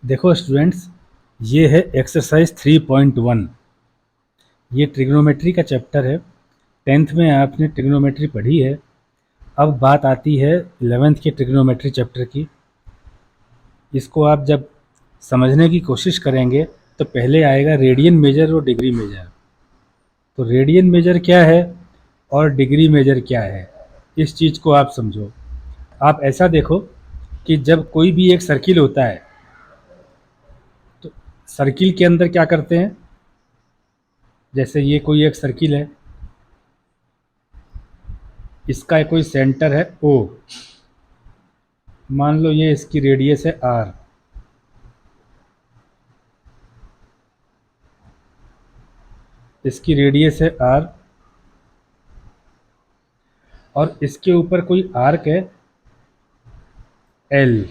देखो स्टूडेंट्स, ये है एक्सरसाइज 3.1। ये ट्रिग्नोमेट्री का चैप्टर है। 10th में आपने ट्रिग्नोमेट्री पढ़ी है। अब बात आती है 11th के ट्रिग्नोमेट्री चैप्टर की। इसको आप जब समझने की कोशिश करेंगे तो पहले आएगा रेडियन मेजर और डिग्री मेजर। तो रेडियन मेजर क्या है और डिग्री मेजर क्या है, इस चीज़ को आप समझो। आप ऐसा देखो कि जब कोई भी एक सर्किल होता है तो सर्किल के अंदर क्या करते हैं। जैसे ये कोई एक सर्किल है, इसका कोई सेंटर है ओ, मान लो ये इसकी रेडियस है आर। इसकी रेडियस है आर और इसके ऊपर कोई आर्क है एल,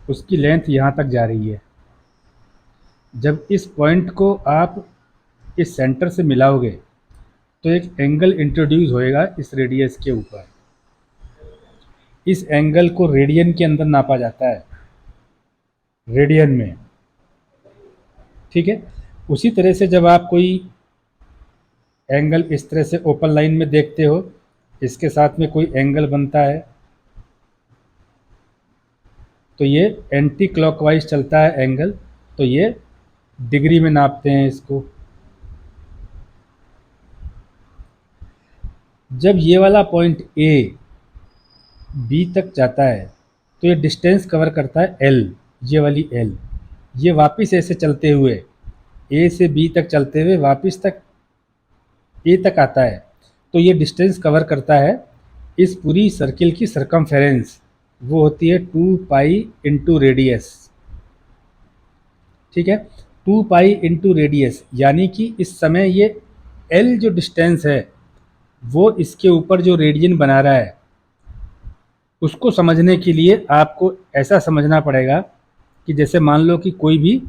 उसकी लेंथ यहाँ तक जा रही है। जब इस पॉइंट को आप इस सेंटर से मिलाओगे तो एक एंगल इंट्रोड्यूस होएगा इस रेडियस के ऊपर। इस एंगल को रेडियन के अंदर नापा जाता है, रेडियन में। ठीक है। उसी तरह से जब आप कोई एंगल इस तरह से ओपन लाइन में देखते हो, इसके साथ में कोई एंगल बनता है तो ये एंटी क्लॉकवाइज चलता है एंगल, तो ये डिग्री में नापते हैं इसको। जब ये वाला पॉइंट ए बी तक जाता है तो ये डिस्टेंस कवर करता है एल, ये वाली एल। ये वापस ऐसे चलते हुए ए से बी तक चलते हुए वापस तक ए तक आता है, तो ये डिस्टेंस कवर करता है इस पूरी सर्किल की सरकमफेरेंस। वो होती है 2 पाई इंटू रेडियस। ठीक है, 2 पाई इंटू रेडियस, यानी कि इस समय ये एल जो डिस्टेंस है वो इसके ऊपर जो रेडियन बना रहा है, उसको समझने के लिए आपको ऐसा समझना पड़ेगा कि जैसे मान लो कि कोई भी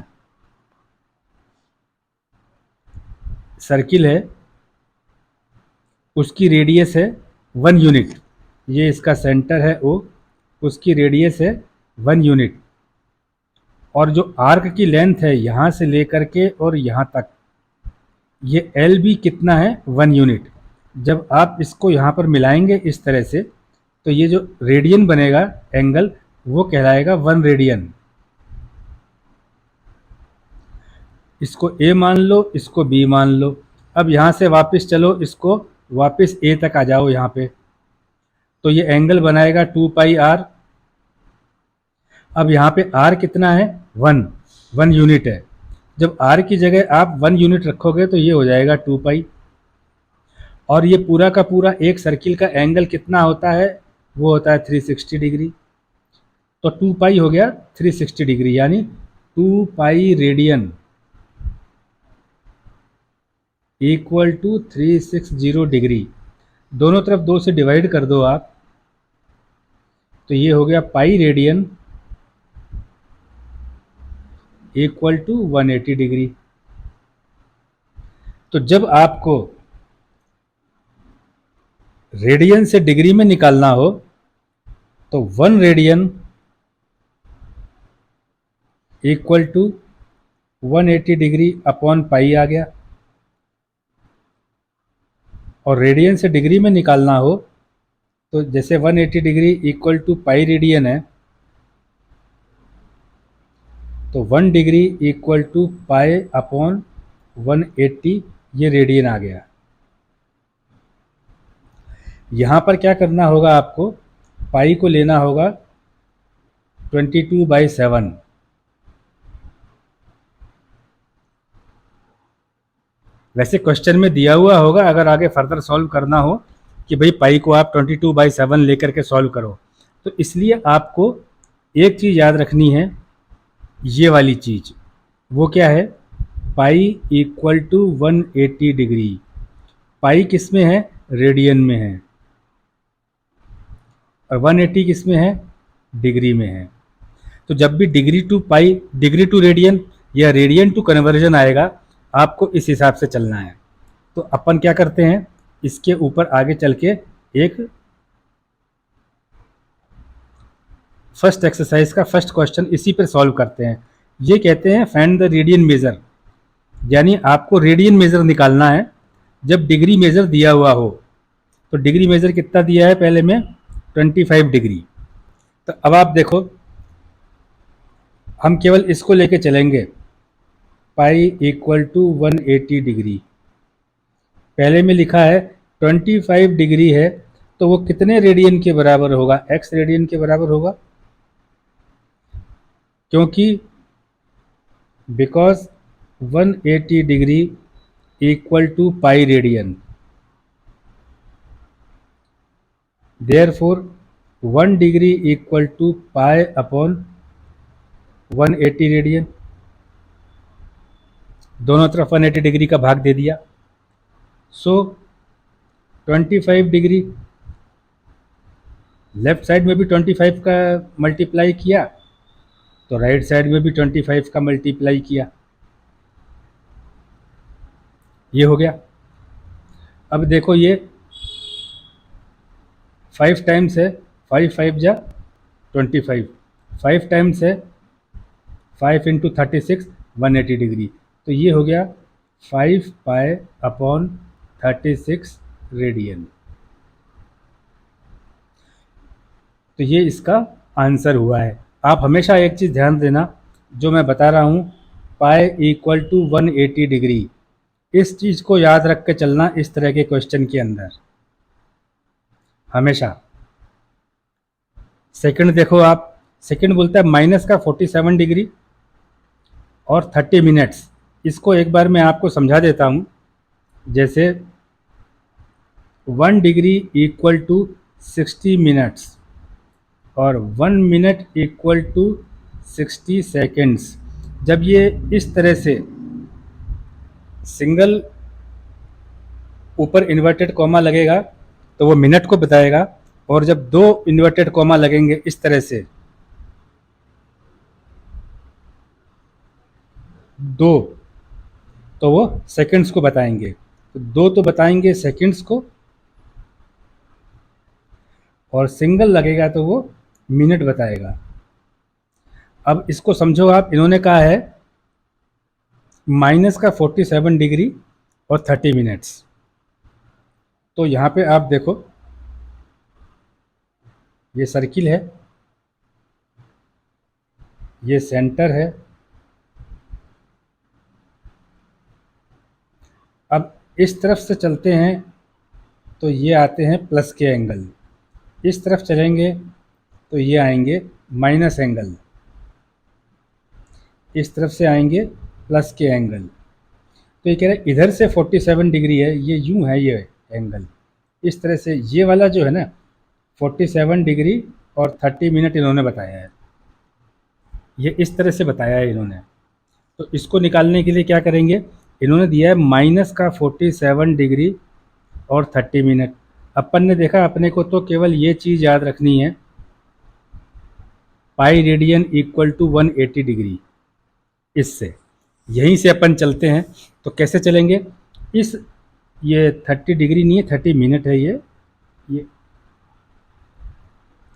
सर्किल है, उसकी रेडियस है 1 यूनिट। ये इसका सेंटर है ओ, उसकी रेडियस है 1 यूनिट। और जो आर्क की लेंथ है यहाँ से लेकर के और यहाँ तक, ये एल भी कितना है 1 यूनिट। जब आप इसको यहाँ पर मिलाएंगे इस तरह से, तो ये जो रेडियन बनेगा एंगल, वो कहलाएगा 1 रेडियन। इसको ए मान लो, इसको बी मान लो। अब यहाँ से वापस चलो, इसको वापस ए तक आ जाओ यहाँ पे, तो ये एंगल बनाएगा 2 पाई आर। अब यहाँ पे आर कितना है 1 यूनिट है। जब आर की जगह आप 1 यूनिट रखोगे तो ये हो जाएगा 2 पाई। और ये पूरा का पूरा एक सर्किल का एंगल कितना होता है, वो होता है 360 डिग्री। तो 2 पाई हो गया 360 डिग्री, यानी 2 pi radian equal to 360 degree. दोनों तरफ 2 से डिवाइड कर दो आप, तो ये हो गया pi radian equal to 180 degree. तो जब आपको रेडियन से डिग्री में निकालना हो तो 1 radian equal to 180 degree upon pi आ गया। और रेडियन से डिग्री में निकालना हो तो जैसे 180 degree equal to pi radian है, तो 1 degree equal to pi upon 180, ये रेडियन आ गया। यहाँ पर क्या करना होगा आपको, पाई को लेना होगा 22/7। वैसे क्वेश्चन में दिया हुआ होगा, अगर आगे फर्दर सॉल्व करना हो कि भाई पाई को आप 22/7 लेकर के सॉल्व करो, तो इसलिए आपको एक चीज़ याद रखनी है, ये वाली चीज़। वो क्या है, पाई इक्वल टू 180 डिग्री। पाई किस में है, रेडियन में है, और 180 किस में है, डिग्री में है। तो जब भी degree to pi, degree to radian या रेडियन टू कन्वर्जन आएगा, आपको इस हिसाब से चलना है। तो अपन क्या करते हैं, इसके ऊपर आगे चल के एक फर्स्ट एक्सरसाइज का फर्स्ट क्वेश्चन इसी पर सॉल्व करते हैं। ये कहते हैं फाइंड द रेडियन मेजर, यानी आपको रेडियन मेजर निकालना है जब डिग्री मेजर दिया हुआ हो। तो डिग्री मेजर कितना दिया है पहले में, 25 डिग्री। तो अब आप देखो, हम केवल इसको लेके चलेंगे, पाई इक्वल टू 180 डिग्री। पहले में लिखा है 25 डिग्री है, तो वो कितने रेडियन के बराबर होगा, एक्स रेडियन के बराबर होगा, क्योंकि because 180 degree equal to pi radian, therefore 1 degree equal to pi upon 180 radian. दोनों तरफ 180 डिग्री का भाग दे दिया। सो 25 डिग्री, लेफ्ट साइड में भी 25 का मल्टीप्लाई किया, तो राइट साइड में भी 25 का मल्टीप्लाई किया, ये हो गया। अब देखो ये 5 टाइम्स है, 5 5 जा 25, 5 टाइम्स है 5 इंटू 36, 180 डिग्री। तो ये हो गया 5 पाई अपॉन 36 रेडियन। तो ये इसका आंसर हुआ है। आप हमेशा एक चीज़ ध्यान देना, जो मैं बता रहा हूँ, पाई इक्वल टू 180 डिग्री, इस चीज़ को याद रख के चलना इस तरह के क्वेश्चन के अंदर हमेशा। सेकंड देखो आप, सेकंड बोलता है माइनस का 47 डिग्री और 30 मिनट्स। इसको एक बार मैं आपको समझा देता हूँ। जैसे 1 डिग्री इक्वल टू 60 मिनट्स और 1 मिनट इक्वल टू 60 सेकेंड्स। जब ये इस तरह से सिंगल ऊपर इन्वर्टेड कॉमा लगेगा तो वो मिनट को बताएगा, और जब 2 इन्वर्टेड कॉमा लगेंगे इस तरह से, 2, तो वो सेकंड्स को बताएंगे। तो 2 तो बताएंगे सेकंड्स को, और सिंगल लगेगा तो वो मिनट बताएगा। अब इसको समझो आप, इन्होंने कहा है माइनस का 47 डिग्री और 30 मिनट्स। तो यहाँ पे आप देखो, ये सर्किल है, ये सेंटर है। अब इस तरफ से चलते हैं तो ये आते हैं प्लस के एंगल, इस तरफ चलेंगे तो ये आएंगे माइनस एंगल, इस तरफ से आएंगे प्लस के एंगल। तो ये कह रहे हैं इधर से 47 डिग्री है, ये यूं है ये एंगल, इस तरह से ये वाला जो है ना 47 डिग्री और 30 मिनट इन्होंने बताया है, ये इस तरह से बताया है इन्होंने। तो इसको निकालने के लिए क्या करेंगे, इन्होंने दिया है माइनस का 47 डिग्री और 30 मिनट। अपन ने देखा, अपने को तो केवल ये चीज़ याद रखनी है, pi radian equal to 180 degree. इससे यहीं से अपन चलते हैं। तो कैसे चलेंगे, इस ये 30 डिग्री नहीं है, 30 मिनट है ये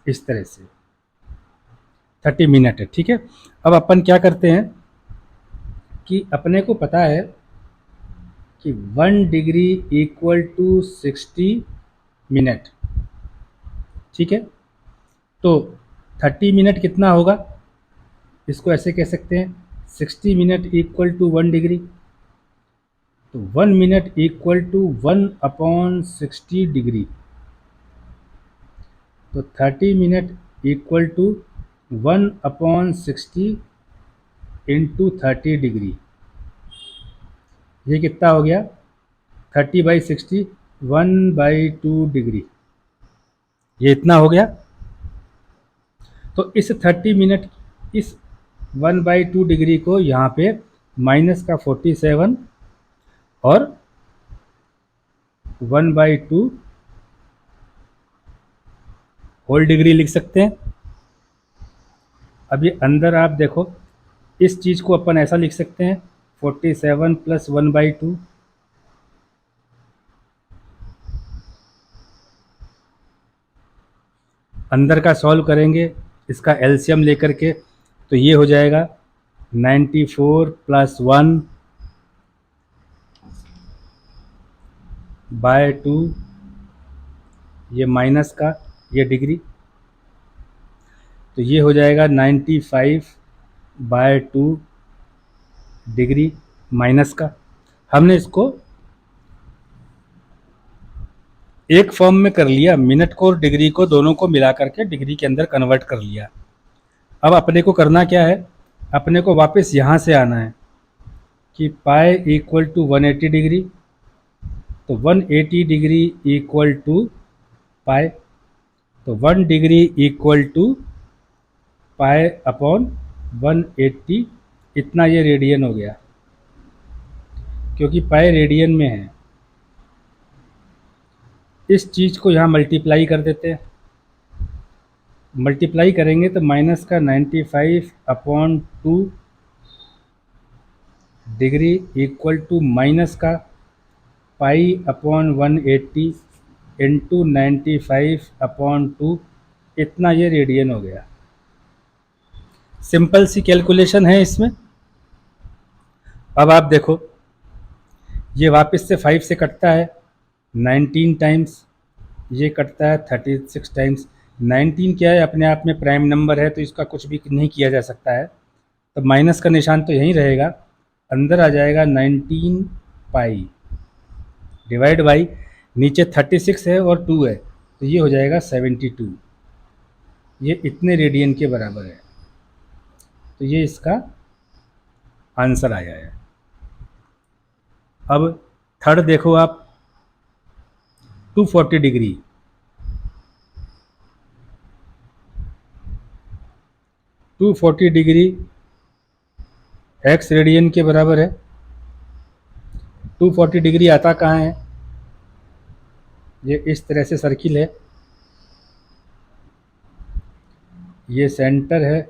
इस तरह से 30 मिनट है, ठीक है। अब अपन क्या करते हैं कि अपने को पता है कि 1 डिग्री इक्वल टू 60 मिनट, ठीक है। तो 30 मिनट कितना होगा, इसको ऐसे कह सकते हैं 60 मिनट इक्वल टू 1 डिग्री। तो 1 minute equal to 1 upon 60 degree. तो 30 minute equal to 1 upon 60 into 30 degree. ये कितना हो गया, 30/60, 1/2 डिग्री, ये इतना हो गया। तो इस 30 मिनट, इस 1/2 डिग्री को यहाँ पे माइनस का 47 और 1/2 होल डिग्री लिख सकते हैं। अभी अंदर आप देखो, इस चीज़ को अपन ऐसा लिख सकते हैं 47 प्लस 1/2, अंदर का सॉल्व करेंगे इसका एलसीएम लेकर के, तो ये हो जाएगा 94 प्लस 1 बाय 2, ये माइनस का, ये डिग्री, तो ये हो जाएगा 95 बाय 2 डिग्री माइनस का। हमने इसको एक फॉर्म में कर लिया, मिनट को और डिग्री को दोनों को मिला करके डिग्री के अंदर कन्वर्ट कर लिया। अब अपने को करना क्या है, अपने को वापस यहाँ से आना है कि पाई इक्वल टू 180 डिग्री, तो 180 डिग्री इक्वल टू पाई, तो 1 degree equal to pi upon 180, इतना ये रेडियन हो गया, क्योंकि पाई रेडियन में है। इस चीज़ को यहाँ मल्टीप्लाई कर देते हैं, मल्टीप्लाई करेंगे तो माइनस का 95 upon 2 degree equal to minus का पाई अपॉन 180 इंटू 95 अपॉन 2, इतना ये रेडियन हो गया। सिंपल सी कैलकुलेशन है इसमें। अब आप देखो, ये वापस से 5 से कटता है 19 टाइम्स, ये कटता है 36 टाइम्स। 19 क्या है, अपने आप में प्राइम नंबर है, तो इसका कुछ भी नहीं किया जा सकता है, तो माइनस का निशान तो यहीं रहेगा, अंदर आ जाएगा 19 पाई डिवाइड बाई, नीचे 36 है और 2 है, तो ये हो जाएगा 72, ये इतने रेडियन के बराबर है। तो ये इसका आंसर आया है। अब थर्ड देखो आप, 240 डिग्री, 240 डिग्री एक्स रेडियन के बराबर है। 240 डिग्री आता कहाँ है, ये इस तरह से सर्किल है, ये सेंटर है,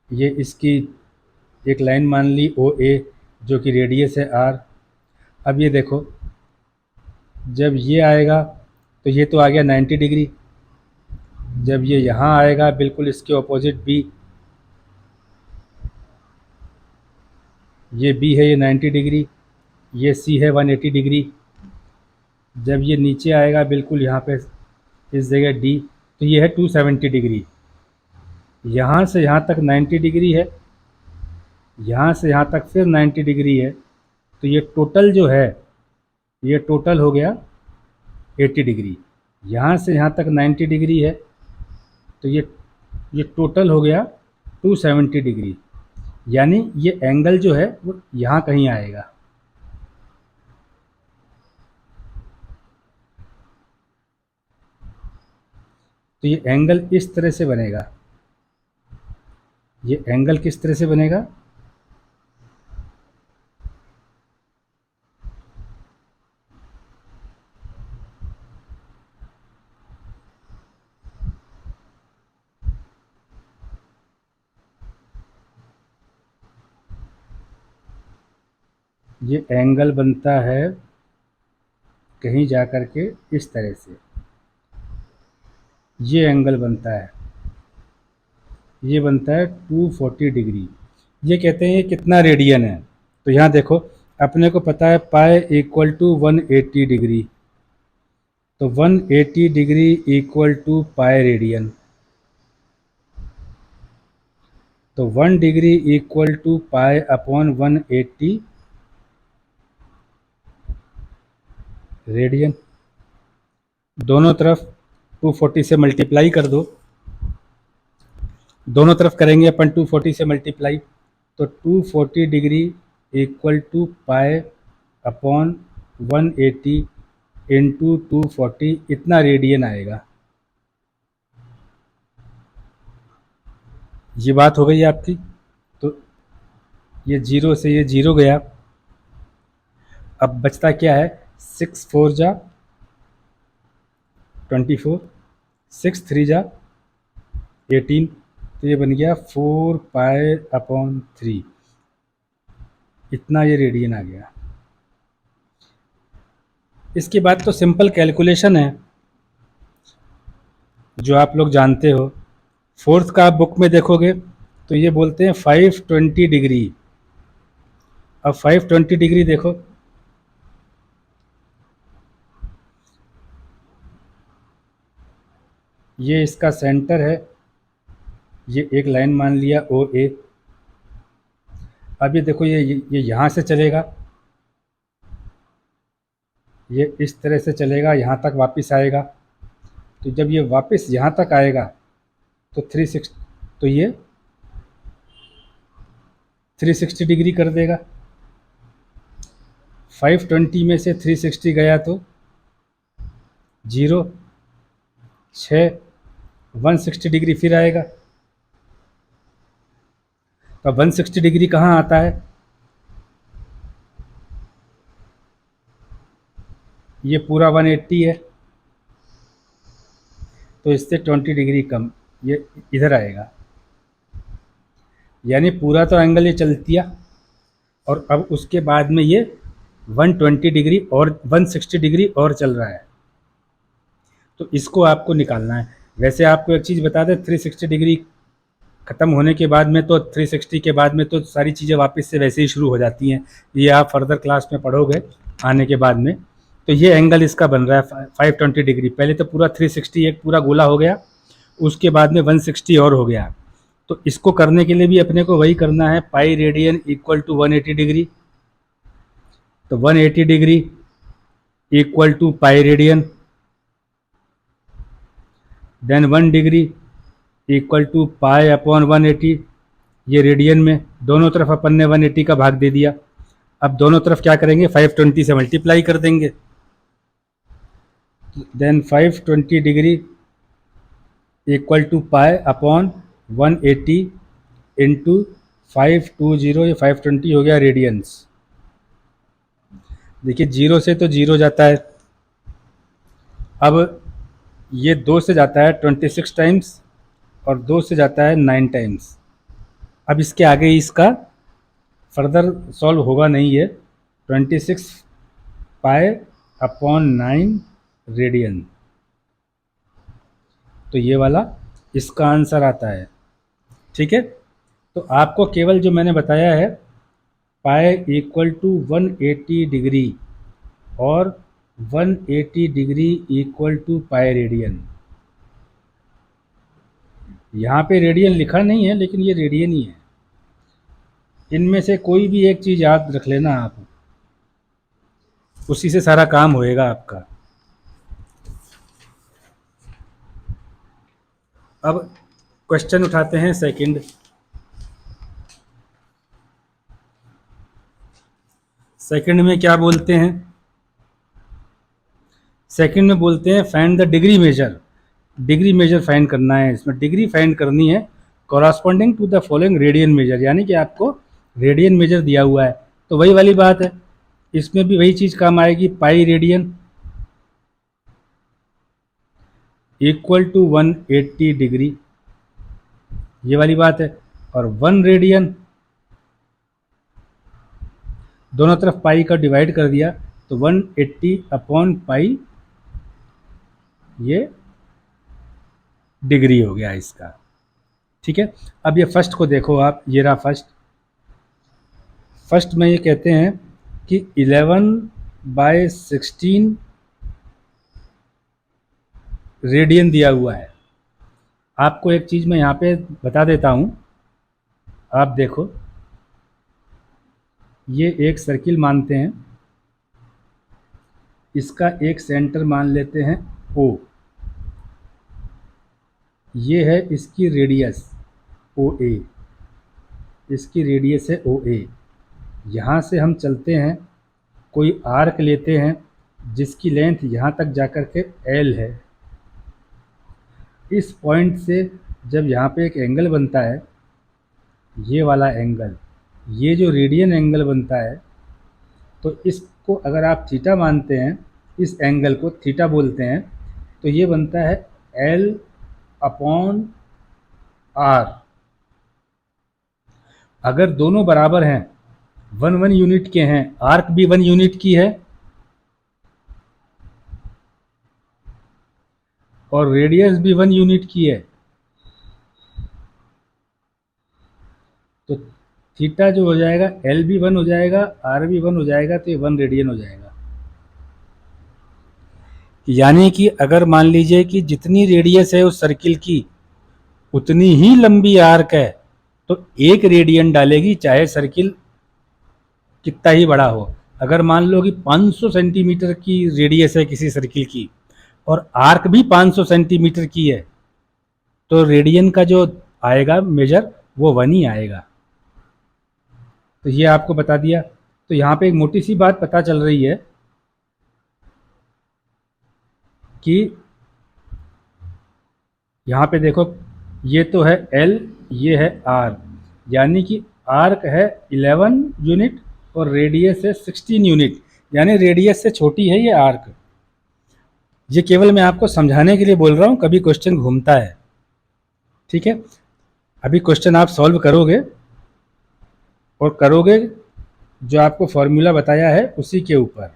ये इसकी एक लाइन मान ली ओ ए, जो कि रेडियस है आर। अब ये देखो, जब ये आएगा तो ये तो आ गया 90 डिग्री, जब ये यहाँ आएगा बिल्कुल इसके ऑपोजिट बी, ये बी है, ये 90 डिग्री, ये सी है 180 डिग्री, जब ये नीचे आएगा बिल्कुल यहाँ पे इस जगह डी, तो ये है 270 डिग्री। यहाँ से यहाँ तक 90 डिग्री है, यहाँ से यहाँ तक फिर 90 डिग्री है, तो ये टोटल जो है, ये टोटल हो गया 80 डिग्री। यहाँ से यहाँ तक 90 डिग्री है, तो ये टोटल हो गया 270 डिग्री, यानी ये एंगल जो है वो यहाँ कहीं आएगा। तो ये एंगल इस तरह से बनेगा, ये एंगल किस तरह से बनेगा, ये एंगल बनता है कहीं जा कर के इस तरह से, ये एंगल बनता है, ये बनता है 240 डिग्री। ये कहते हैं ये कितना रेडियन है, तो यहाँ देखो अपने को पता है पाई इक्वल टू 180 डिग्री, तो 180 degree equal to pi radian, तो 1 degree equal to pi upon 180 radian. दोनों तरफ 240 से मल्टीप्लाई कर दो, दोनों तरफ करेंगे अपन 240 से मल्टीप्लाई, तो 240 degree equal to pi upon 180 into 240, इतना रेडियन आएगा। ये बात हो गई आपकी। तो ये जीरो से ये जीरो गया, अब बचता क्या है, 6 4 जा 24, 6 3 जा 18, तो ये बन गया 4 पाई अपॉन 3, इतना ये रेडियन आ गया। इसके बाद तो सिंपल कैलकुलेशन है जो आप लोग जानते हो। फोर्थ का आप बुक में देखोगे तो ये बोलते हैं 520 डिग्री। अब 520 डिग्री देखो, ये इसका सेंटर है, ये एक लाइन मान लिया ओ ए। अब ये देखो, ये यहाँ से चलेगा, ये इस तरह से चलेगा, यहाँ तक वापस आएगा। तो जब ये वापस यहाँ तक आएगा तो 360, तो ये 360 डिग्री कर देगा। 520 में से 360 गया तो 0, 6, 160 डिग्री फिर आएगा। तो 160 डिग्री कहाँ आता है? ये पूरा 180 है, तो इससे 20 डिग्री कम, ये इधर आएगा। यानी पूरा तो एंगल ये चल दिया, और अब उसके बाद में ये 120 डिग्री और 160 डिग्री और चल रहा है। तो इसको आपको निकालना है। वैसे आपको एक चीज़ बता दें, 360 डिग्री ख़त्म होने के बाद में तो 360 के बाद में तो सारी चीज़ें वापस से वैसे ही शुरू हो जाती हैं। ये आप फर्दर क्लास में पढ़ोगे आने के बाद में। तो ये एंगल इसका बन रहा है 520 डिग्री। पहले तो पूरा 360 एक पूरा गोला हो गया, उसके बाद में 160 और हो गया। तो इसको करने के लिए भी अपने को वही करना है, pi radian equal to 180 degree. तो 180 degree equal to pi radian, then 1 degree equal to pi upon 180। ये रेडियन में, दोनों तरफ अपन ने 180 का भाग दे दिया। अब दोनों तरफ क्या करेंगे, 520 से मल्टीप्लाई कर देंगे। Then 520 degree equal to pi upon 180 into 520, ये 520 हो गया रेडियंस। देखिए 0 से तो 0 जाता है, अब ये 2 से जाता है 26 टाइम्स, और 2 से जाता है 9 टाइम्स। अब इसके आगे इसका फर्दर सॉल्व होगा नहीं है। 26 पाई अपॉन 9 रेडियन, तो ये वाला इसका आंसर आता है। ठीक है, तो आपको केवल जो मैंने बताया है, पाई इक्वल टू 180 डिग्री और 180 degree equal to pi radian. यहाँ पे रेडियन लिखा नहीं है, लेकिन ये रेडियन ही है। इनमें से कोई भी एक चीज़ याद रख लेना आप, उसी से सारा काम होएगा आपका। अब क्वेश्चन उठाते हैं सेकंड। सेकंड में क्या बोलते हैं? सेकंड में बोलते हैं find the degree measure. Degree measure find करना है, इसमें डिग्री फाइंड करनी है corresponding to the following radian measure, यानी कि आपको रेडियन मेजर दिया हुआ है। तो वही वाली बात है, इसमें भी वही चीज़ काम आएगी, pi radian equal to 180 degree, ये वाली बात है। और 1 रेडियन, दोनों तरफ पाई का डिवाइड कर दिया, तो 180 अपॉन पाई, ये डिग्री हो गया इसका। ठीक है, अब ये फर्स्ट को देखो आप, ये रहा फर्स्ट। फर्स्ट में ये कहते हैं कि 11/16 रेडियन दिया हुआ है। आपको एक चीज़ मैं यहाँ पे बता देता हूँ, आप देखो, ये एक सर्किल मानते हैं, इसका एक सेंटर मान लेते हैं O, ये है इसकी रेडियस OA, इसकी रेडियस है OA। यहाँ से हम चलते हैं, कोई आर्क लेते हैं जिसकी लेंथ यहाँ तक जाकर के L है। इस पॉइंट से जब यहाँ पे एक एंगल बनता है, ये वाला एंगल, ये जो रेडियन एंगल बनता है, तो इसको अगर आप थीटा मानते हैं, इस एंगल को थीटा बोलते हैं, तो ये बनता है L अपॉन R। अगर दोनों बराबर हैं, 1 यूनिट के हैं, आर्क भी 1 यूनिट की है और रेडियस भी 1 यूनिट की है, तो थीटा जो हो जाएगा एल भी 1 हो जाएगा, आर भी 1 हो जाएगा, तो ये 1 रेडियन हो जाएगा। यानी कि अगर मान लीजिए कि जितनी रेडियस है उस सर्किल की उतनी ही लंबी आर्क है, तो 1 रेडियन डालेगी चाहे सर्किल कितना ही बड़ा हो। अगर मान लो कि 500 सेंटीमीटर की रेडियस है किसी सर्किल की और आर्क भी 500 सेंटीमीटर की है, तो रेडियन का जो आएगा मेजर वो 1 ही आएगा। तो ये आपको बता दिया। तो यहाँ पे एक मोटी सी बात पता चल रही है कि यहाँ पे देखो, ये तो है L, ये है R, यानी कि आर्क है 11 यूनिट और रेडियस है 16 यूनिट, यानी रेडियस से छोटी है ये आर्क। ये केवल मैं आपको समझाने के लिए बोल रहा हूँ, कभी क्वेश्चन घूमता है। ठीक है, अभी क्वेश्चन आप सॉल्व करोगे और करोगे जो आपको फॉर्मूला बताया है उसी के ऊपर।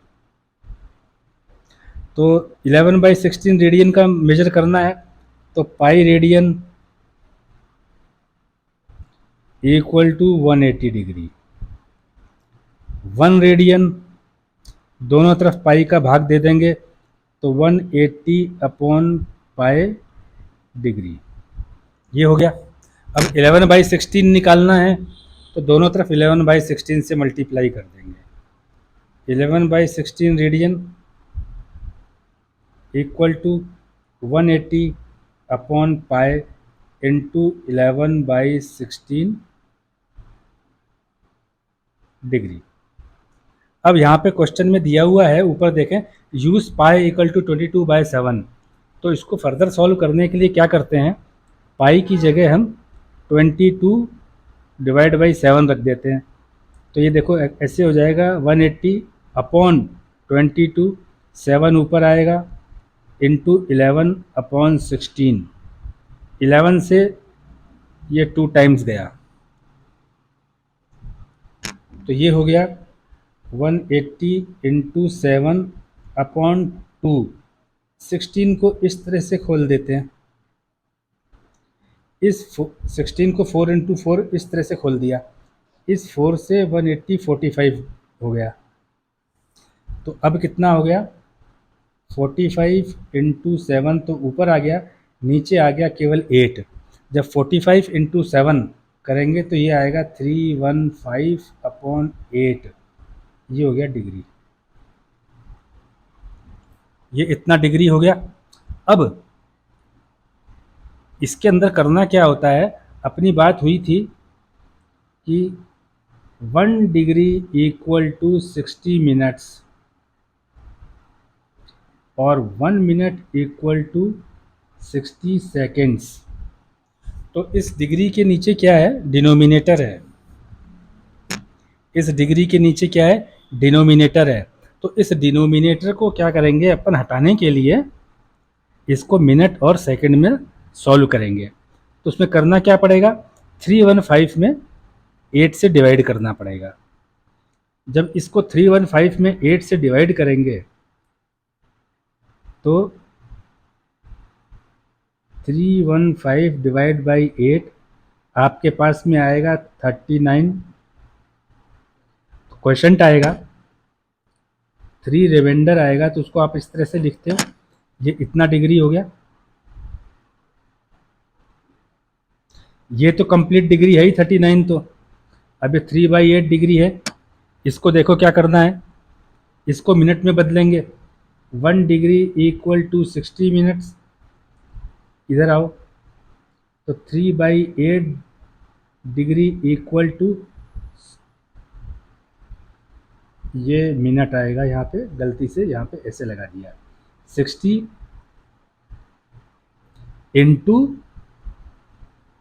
तो 11/16 रेडियन का मेजर करना है, तो pi radian equal to 180 degree. 1 radian दोनों तरफ पाई का भाग दे देंगे, तो 180 अपॉन पाई डिग्री, ये हो गया। अब 11/16 निकालना है, तो दोनों तरफ 11/16 से मल्टीप्लाई कर देंगे। 11/16 radian equal to 180 upon pi into 11/16 degree. अब यहाँ पे क्वेश्चन में दिया हुआ है, ऊपर देखें, यूज पाई इक्वल टू 22/7। तो इसको फर्दर सॉल्व करने के लिए क्या करते हैं, पाई की जगह हम 22/7 रख देते हैं। तो ये देखो ऐसे हो जाएगा 180 अपॉन 22, 7 ऊपर आएगा, इंटू 11/16। 11 से ये 2 टाइम्स गया, तो ये हो गया 180 इंटू 7 अपॉन 2। 16 को इस तरह से खोल देते हैं, इस 16 को 4 इंटू 4 इस तरह से खोल दिया, इस 4 से 180 45 हो गया। तो अब कितना हो गया, 45 इंटू 7 तो ऊपर आ गया, नीचे आ गया केवल 8। जब 45 इंटू 7 करेंगे तो ये आएगा 315 अपॉन 8, ये हो गया डिग्री। ये इतना डिग्री हो गया। अब इसके अंदर करना क्या होता है, अपनी बात हुई थी कि 1 डिग्री इक्वल टू 60 मिनट्स और 1 मिनट इक्वल टू 60 सेकेंड्स। तो इस डिग्री के नीचे क्या है, डिनोमिनेटर है। इस डिग्री के नीचे क्या है, डिनोमिनेटर है। तो इस डिनोमिनेटर को क्या करेंगे अपन, हटाने के लिए इसको मिनट और सेकंड में सॉल्व करेंगे। तो उसमें करना क्या पड़ेगा, 315 में 8 से डिवाइड करना पड़ेगा। जब इसको 315 में 8 से डिवाइड करेंगे तो 315 डिवाइड बाई 8 आपके पास में आएगा 39। क्वेश्चन आएगा 3 रिमाइंडर आएगा, तो उसको आप इस तरह से लिखते हो, ये इतना डिग्री हो गया। ये तो कंप्लीट डिग्री है ही 39, तो अब ये 3/8 डिग्री है। इसको देखो क्या करना है, इसको मिनट में बदलेंगे। 1 डिग्री इक्वल टू 60 मिनट्स, इधर आओ, तो 3/8 डिग्री इक्वल टू, ये मिनट आएगा, यहाँ पे गलती से यहाँ पे ऐसे लगा दिया, 60 इंटू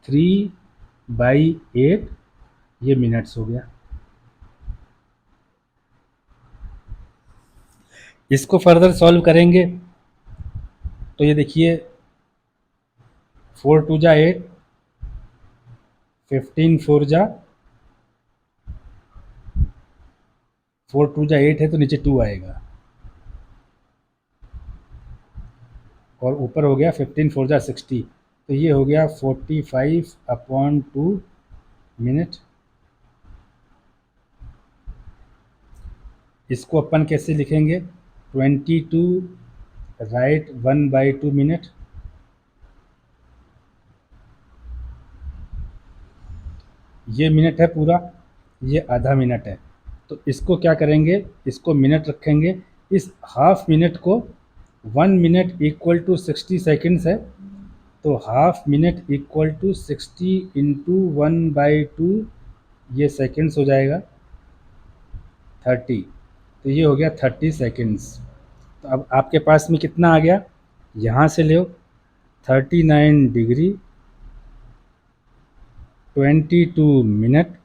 3/8, ये मिनट्स हो गया। इसको फर्दर सॉल्व करेंगे तो ये देखिए 4 2 जा 8, 15 4 जा 4 2 जा 8 है, तो नीचे 2 आएगा और ऊपर हो गया 15 4 जा 60, तो ये हो गया 45 अपॉन 2 मिनट। इसको अपन कैसे लिखेंगे, 22 राइट 1/2 मिनट, ये मिनट है पूरा, ये आधा मिनट है। तो इसको क्या करेंगे, इसको मिनट रखेंगे, इस हाफ मिनट को 1 मिनट इक्वल टू 60 सेकेंड्स है, तो half minute equal to 60 into 1/2, ये सेकेंड्स हो जाएगा 30, तो ये हो गया 30 सेकेंड्स। तो अब आपके पास में कितना आ गया, यहाँ से लो 39 डिग्री 22 मिनट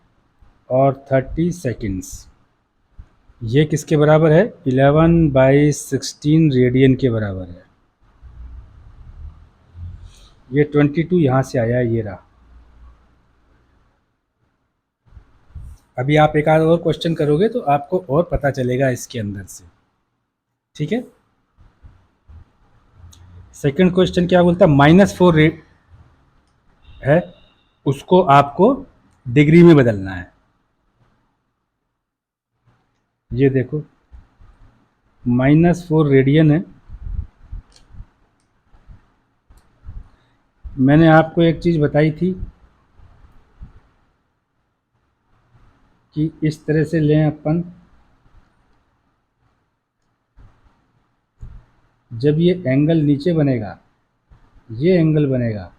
और 30 सेकेंड्स, ये किसके बराबर है, 11/16 रेडियन के बराबर है। ये 22 यहाँ से आया, ये रहा। अभी आप एक आध और क्वेश्चन करोगे तो आपको और पता चलेगा इसके अंदर से, ठीक है। सेकंड क्वेश्चन क्या बोलता है, -4 रेट है, उसको आपको डिग्री में बदलना है। ये देखो -4 रेडियन है। मैंने आपको एक चीज़ बताई थी कि इस तरह से लें अपन, जब ये एंगल नीचे बनेगा, ये एंगल बनेगा,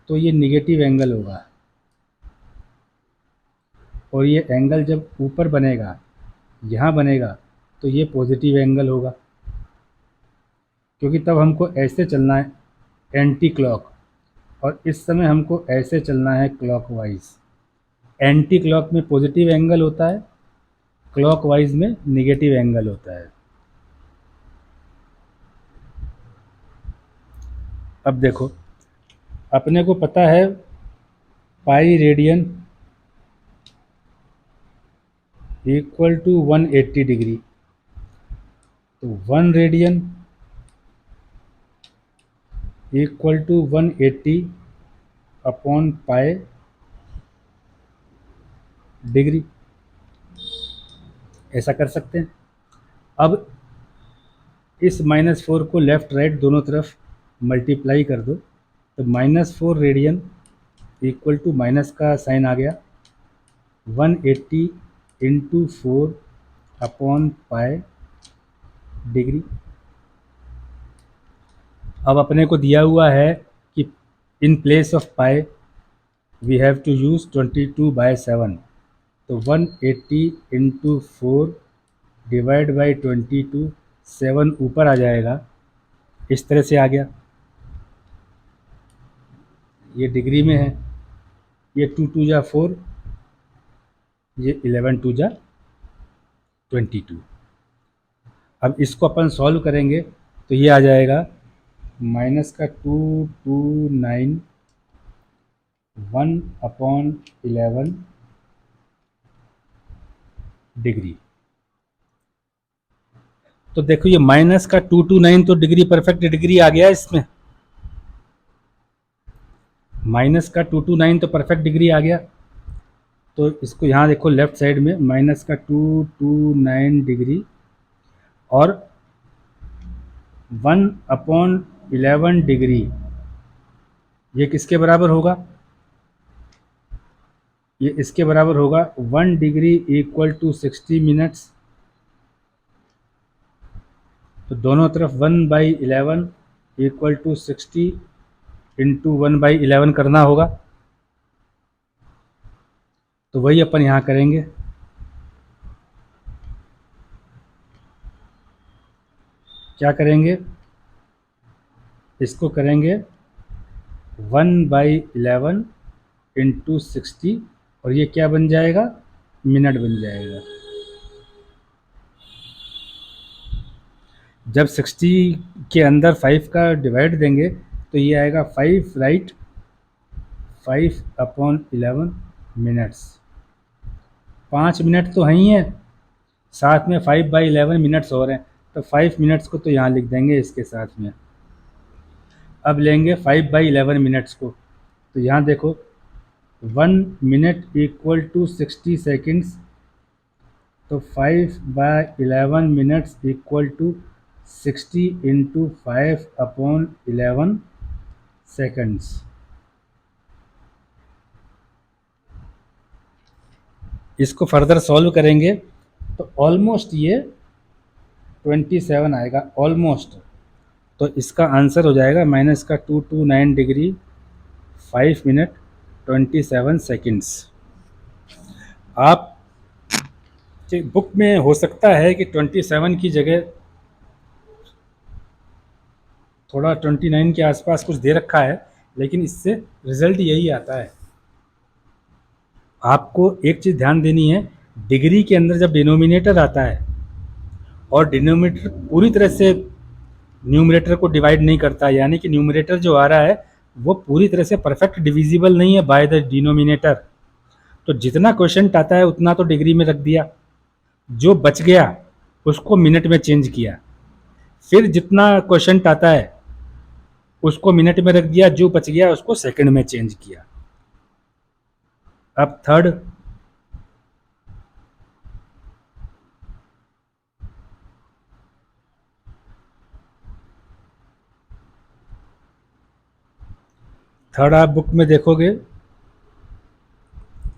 तो ये निगेटिव एंगल होगा, और ये एंगल जब ऊपर बनेगा, यहाँ बनेगा, तो ये पॉजिटिव एंगल होगा, क्योंकि तब हमको ऐसे चलना है एंटी क्लॉक, और इस समय हमको ऐसे चलना है क्लॉकवाइज। एंटी क्लॉक में पॉजिटिव एंगल होता है, क्लॉकवाइज में निगेटिव एंगल होता है। अब देखो, अपने को पता है pi radian equal to 180 degree, तो 1 radian equal to 180 upon pi degree, ऐसा कर सकते हैं। अब इस -4 को लेफ़्ट राइट दोनों तरफ मल्टीप्लाई कर दो, तो -4 रेडियन इक्वल टू माइनस का साइन आ गया 180 इंटू 4 अपॉन पाई डिग्री। अब अपने को दिया हुआ है कि in place of pi we have to use 22/7, तो 180 इंटू 4 डिवाइड बाई 22, 7 ऊपर आ जाएगा, इस तरह से आ गया, ये डिग्री में है, ये 2 2 जा 4, ये 11 2 जा 22। अब इसको अपन सॉल्व करेंगे तो ये आ जाएगा -229 1/11 डिग्री। तो देखो ये -229 तो डिग्री परफेक्ट डिग्री आ गया इसमें, -229 तो परफेक्ट डिग्री आ गया। तो इसको यहाँ देखो लेफ्ट साइड में -229 डिग्री और 1/11 डिग्री, ये किसके बराबर होगा, ये इसके बराबर होगा 1 डिग्री इक्वल टू 60 मिनट्स। तो दोनों तरफ 1/11 इक्वल टू 60 इंटू 1/11 करना होगा, तो वही अपन यहाँ करेंगे। क्या करेंगे, इसको करेंगे 1/11 इंटू 60, और ये क्या बन जाएगा, मिनट बन जाएगा। जब 60 के अंदर 5 का डिवाइड देंगे तो ये आएगा 5 राइट 5/11 मिनट्स। 5 मिनट तो हैं ही है, साथ में 5/11 मिनट्स और हैं, तो 5 मिनट्स को तो यहाँ लिख देंगे इसके साथ में। अब लेंगे 5/11 मिनट्स को, तो यहाँ देखो 1 मिनट इक्वल टू 60 सेकेंड्स, तो 5/11 minutes equal to 60 into 5/11 seconds. इसको फर्दर सॉल्व करेंगे तो ऑलमोस्ट ये 27 आएगा ऑलमोस्ट। तो इसका आंसर हो जाएगा -229 डिग्री 5 मिनट 27 सेकेंड्स। आप बुक में हो सकता है कि 27 की जगह थोड़ा 29 के आसपास कुछ दे रखा है, लेकिन इससे रिजल्ट यही आता है। आपको एक चीज़ ध्यान देनी है, डिग्री के अंदर जब डिनोमिनेटर आता है और डिनोमिनेटर पूरी तरह से न्यूमरेटर को डिवाइड नहीं करता, यानी कि न्यूमरेटर जो आ रहा है वो पूरी तरह से परफेक्ट डिविजिबल नहीं है बाय द डिनोमिनेटर, तो जितना क्वेश्चन आता है उतना तो डिग्री में रख दिया, जो बच गया उसको मिनट में चेंज किया, फिर जितना क्वेश्चन आता है उसको मिनट में रख दिया, जो बच गया उसको सेकंड में चेंज किया। अब थर्ड आप बुक में देखोगे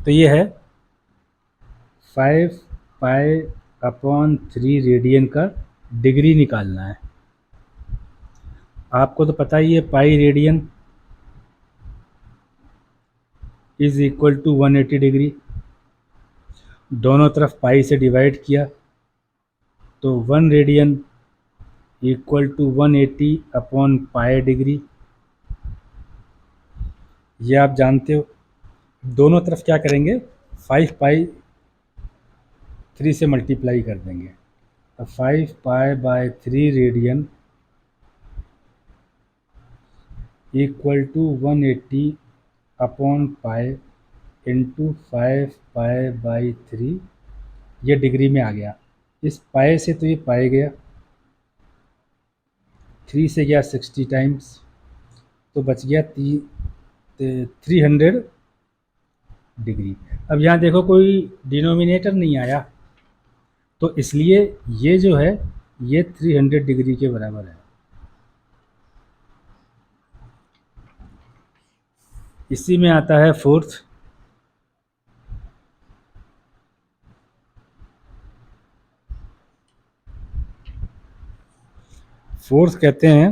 तो ये है 5π/3 रेडियन का डिग्री निकालना है। आपको तो पता ही है pi radian is equal to 180 degree, दोनों तरफ पाई से डिवाइड किया तो 1 रेडियन इक्वल टू 180/पाई डिग्री। ये आप जानते हो। दोनों तरफ क्या करेंगे, 5π/3 से मल्टीप्लाई कर देंगे, तो 5π/3 रेडियन इक्वल टू 180/पाई इंटू 5π/3, ये डिग्री में आ गया। इस पाए से तो ये पाए गया, 3 से गया 60 टाइम्स, तो बच गया 300 डिग्री। अब यहाँ देखो कोई डिनोमिनेटर नहीं आया, तो इसलिए ये जो है ये 300 डिग्री के बराबर है। इसी में आता है फोर्थ, कहते हैं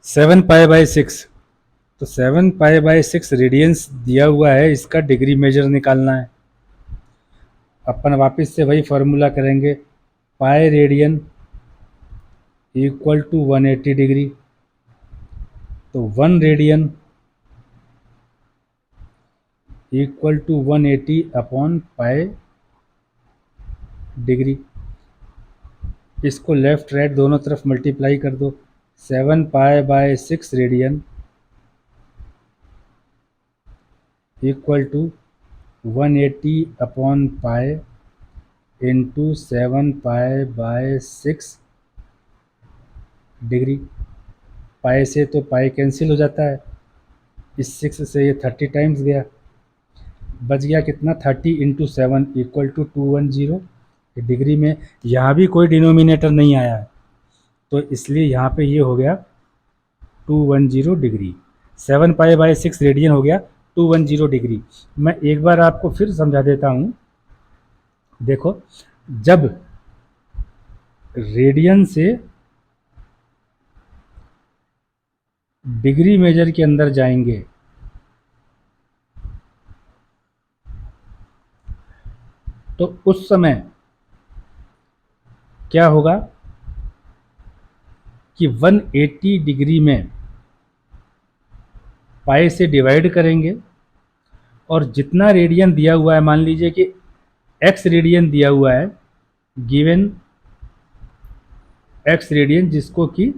7π/6। तो 7π/6 रेडियंस दिया हुआ है, इसका डिग्री मेजर निकालना है। अपन वापस से वही फॉर्मूला करेंगे, pi radian equal to 180 degree, तो 1 रेडियन इक्वल टू 180/पाई डिग्री। इसको लेफ्ट राइट दोनों तरफ मल्टीप्लाई कर दो, 7π/6 रेडियन इक्वल टू 180/पाई इंटू 7π/6 डिग्री। पाई से तो पाई कैंसिल हो जाता है, इस 6 से ये 30 टाइम्स गया, बच गया कितना, 30 इंटू 7 इक्वल टू 210 डिग्री में। यहाँ भी कोई डिनोमिनेटर नहीं आया है, तो इसलिए यहाँ पे ये हो गया 210 डिग्री। 7π/6 रेडियन हो गया 210 डिग्री। मैं एक बार आपको फिर समझा देता हूँ। देखो, जब रेडियन से डिग्री मेजर के अंदर जाएंगे तो उस समय क्या होगा कि 180 डिग्री में पाई से डिवाइड करेंगे, और जितना रेडियन दिया हुआ है, मान लीजिए कि x रेडियन दिया हुआ है, गिवन x रेडियन, जिसको कि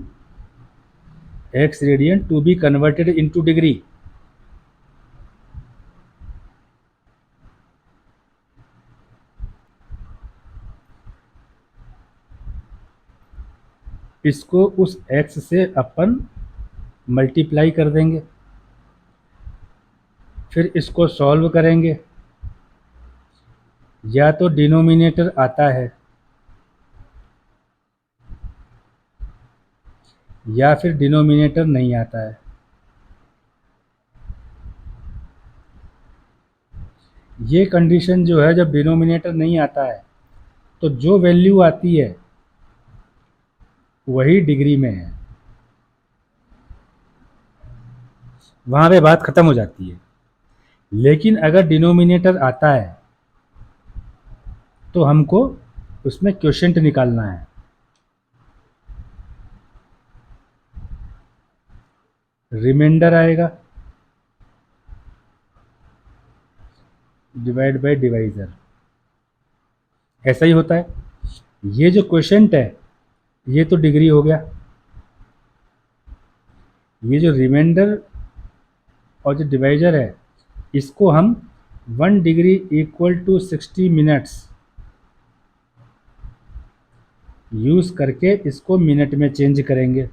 x radian to be converted into degree. इसको उस x से अपन मल्टीप्लाई कर देंगे, फिर इसको सॉल्व करेंगे, या तो डिनोमिनेटर आता है या फिर डिनोमिनेटर नहीं आता है। ये कंडीशन जो है, जब डिनोमिनेटर नहीं आता है तो जो वैल्यू आती है वही डिग्री में है, वहाँ पे बात ख़त्म हो जाती है। लेकिन अगर डिनोमिनेटर आता है तो हमको उसमें क्वोशेंट निकालना है। रिमाइंडर आएगा डिवाइड बाय डिवाइज़र, ऐसा ही होता है। ये जो क्वोशेंट है ये तो डिग्री हो गया, ये जो रिमाइंडर और जो डिवाइज़र है इसको हम 1 degree equal to 60 minutes use करके इसको मिनट में चेंज करेंगे।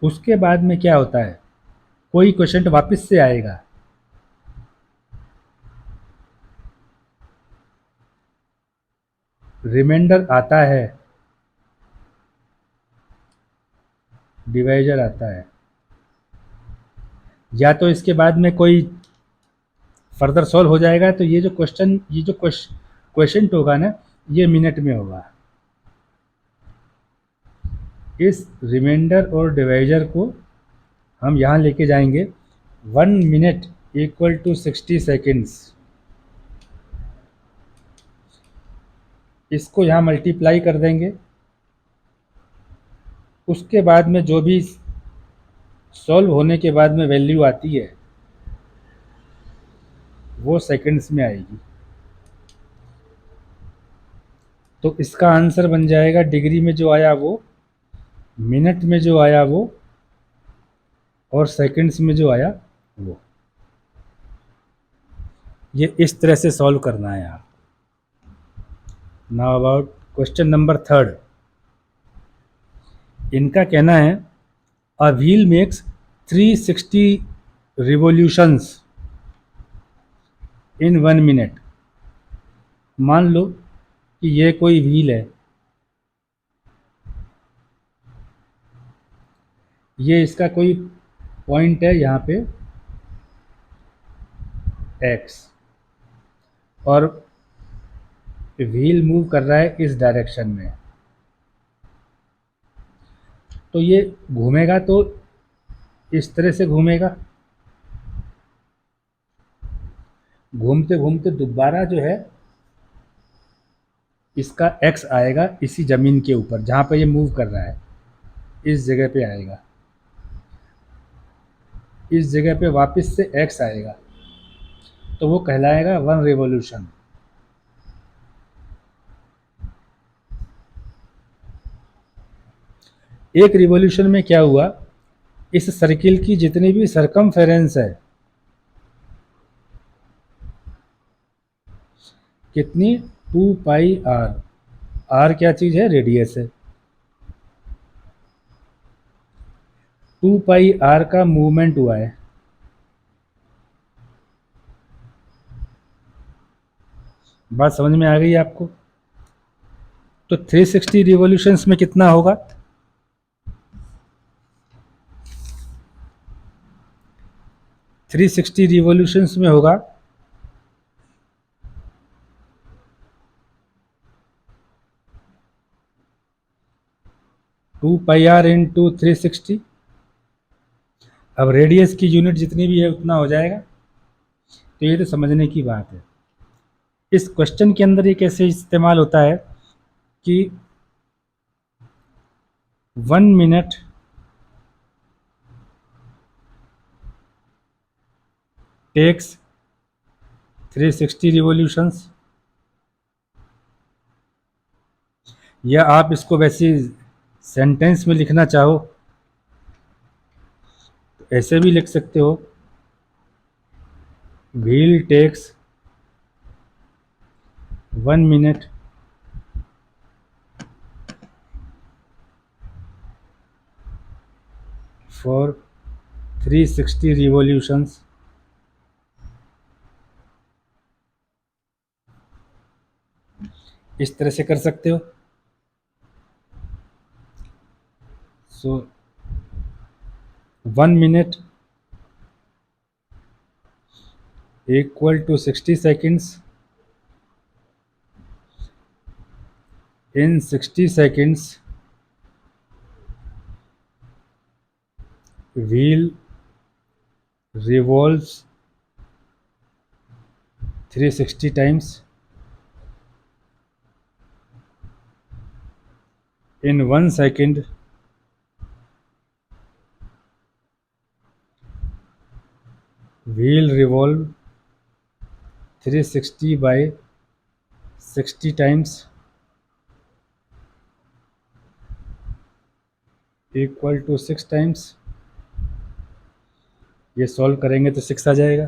उसके बाद में क्या होता है, कोई क्वेश्चन वापस से आएगा, रिमाइंडर आता है, डिवाइजर आता है, या तो इसके बाद में कोई फर्दर सॉल्व हो जाएगा। तो ये जो क्वेश्चन होगा ना, ये मिनट में होगा। इस रिमाइंडर और डिवाइजर को हम यहाँ लेके जाएंगे 1 मिनट इक्वल टू 60 सेकेंड्स। इसको यहाँ मल्टीप्लाई कर देंगे। उसके बाद में जो भी सॉल्व होने के बाद में वैल्यू आती है वो सेकंड्स में आएगी। तो इसका आंसर बन जाएगा, डिग्री में जो आया वो, मिनट में जो आया वो, और सेकंड्स में जो आया वो। ये इस तरह से सॉल्व करना है आप। Now about question number 3। इनका कहना है a wheel makes 360 revolutions in 1 minute. मान लो कि ये कोई व्हील है, ये इसका कोई पॉइंट है यहाँ पे एक्स, और व्हील मूव कर रहा है इस डायरेक्शन में। तो ये घूमेगा तो इस तरह से घूमेगा, घूमते घूमते दोबारा जो है इसका एक्स आएगा इसी ज़मीन के ऊपर जहाँ पे ये मूव कर रहा है, इस जगह पे आएगा। इस जगह पे वापस से एक्स आएगा, तो वो कहलाएगा 1 रिवॉल्यूशन। एक रिवॉल्यूशन में क्या हुआ, इस सर्किल की जितनी भी सरकमफेरेंस है, कितनी, 2 पाई आर। आर क्या चीज़ है, रेडियस है। 2 पाई आर का मूवमेंट हुआ है। बात समझ में आ गई आपको? तो 360 रिवॉल्यूशंस में कितना होगा, 360 रिवॉल्यूशंस में होगा 2 पाई आर इंटू 360। अब रेडियस की यूनिट जितनी भी है उतना हो जाएगा। तो ये तो समझने की बात है। इस क्वेश्चन के अंदर ये कैसे इस्तेमाल होता है कि 1 मिनट टेक्स 360 रिवॉल्यूशंस, या आप इसको वैसे सेंटेंस में लिखना चाहो तो ऐसे भी लिख सकते हो, wheel takes 1 minute for 360 revolutions इस तरह से कर सकते हो। So 1 minute equal to 60 seconds. In 60 seconds, wheel revolves 360 times. In 1 second, wheel revolve 360 by 60 times equal to 6 times. ये सॉल्व करेंगे तो 6 आ जाएगा।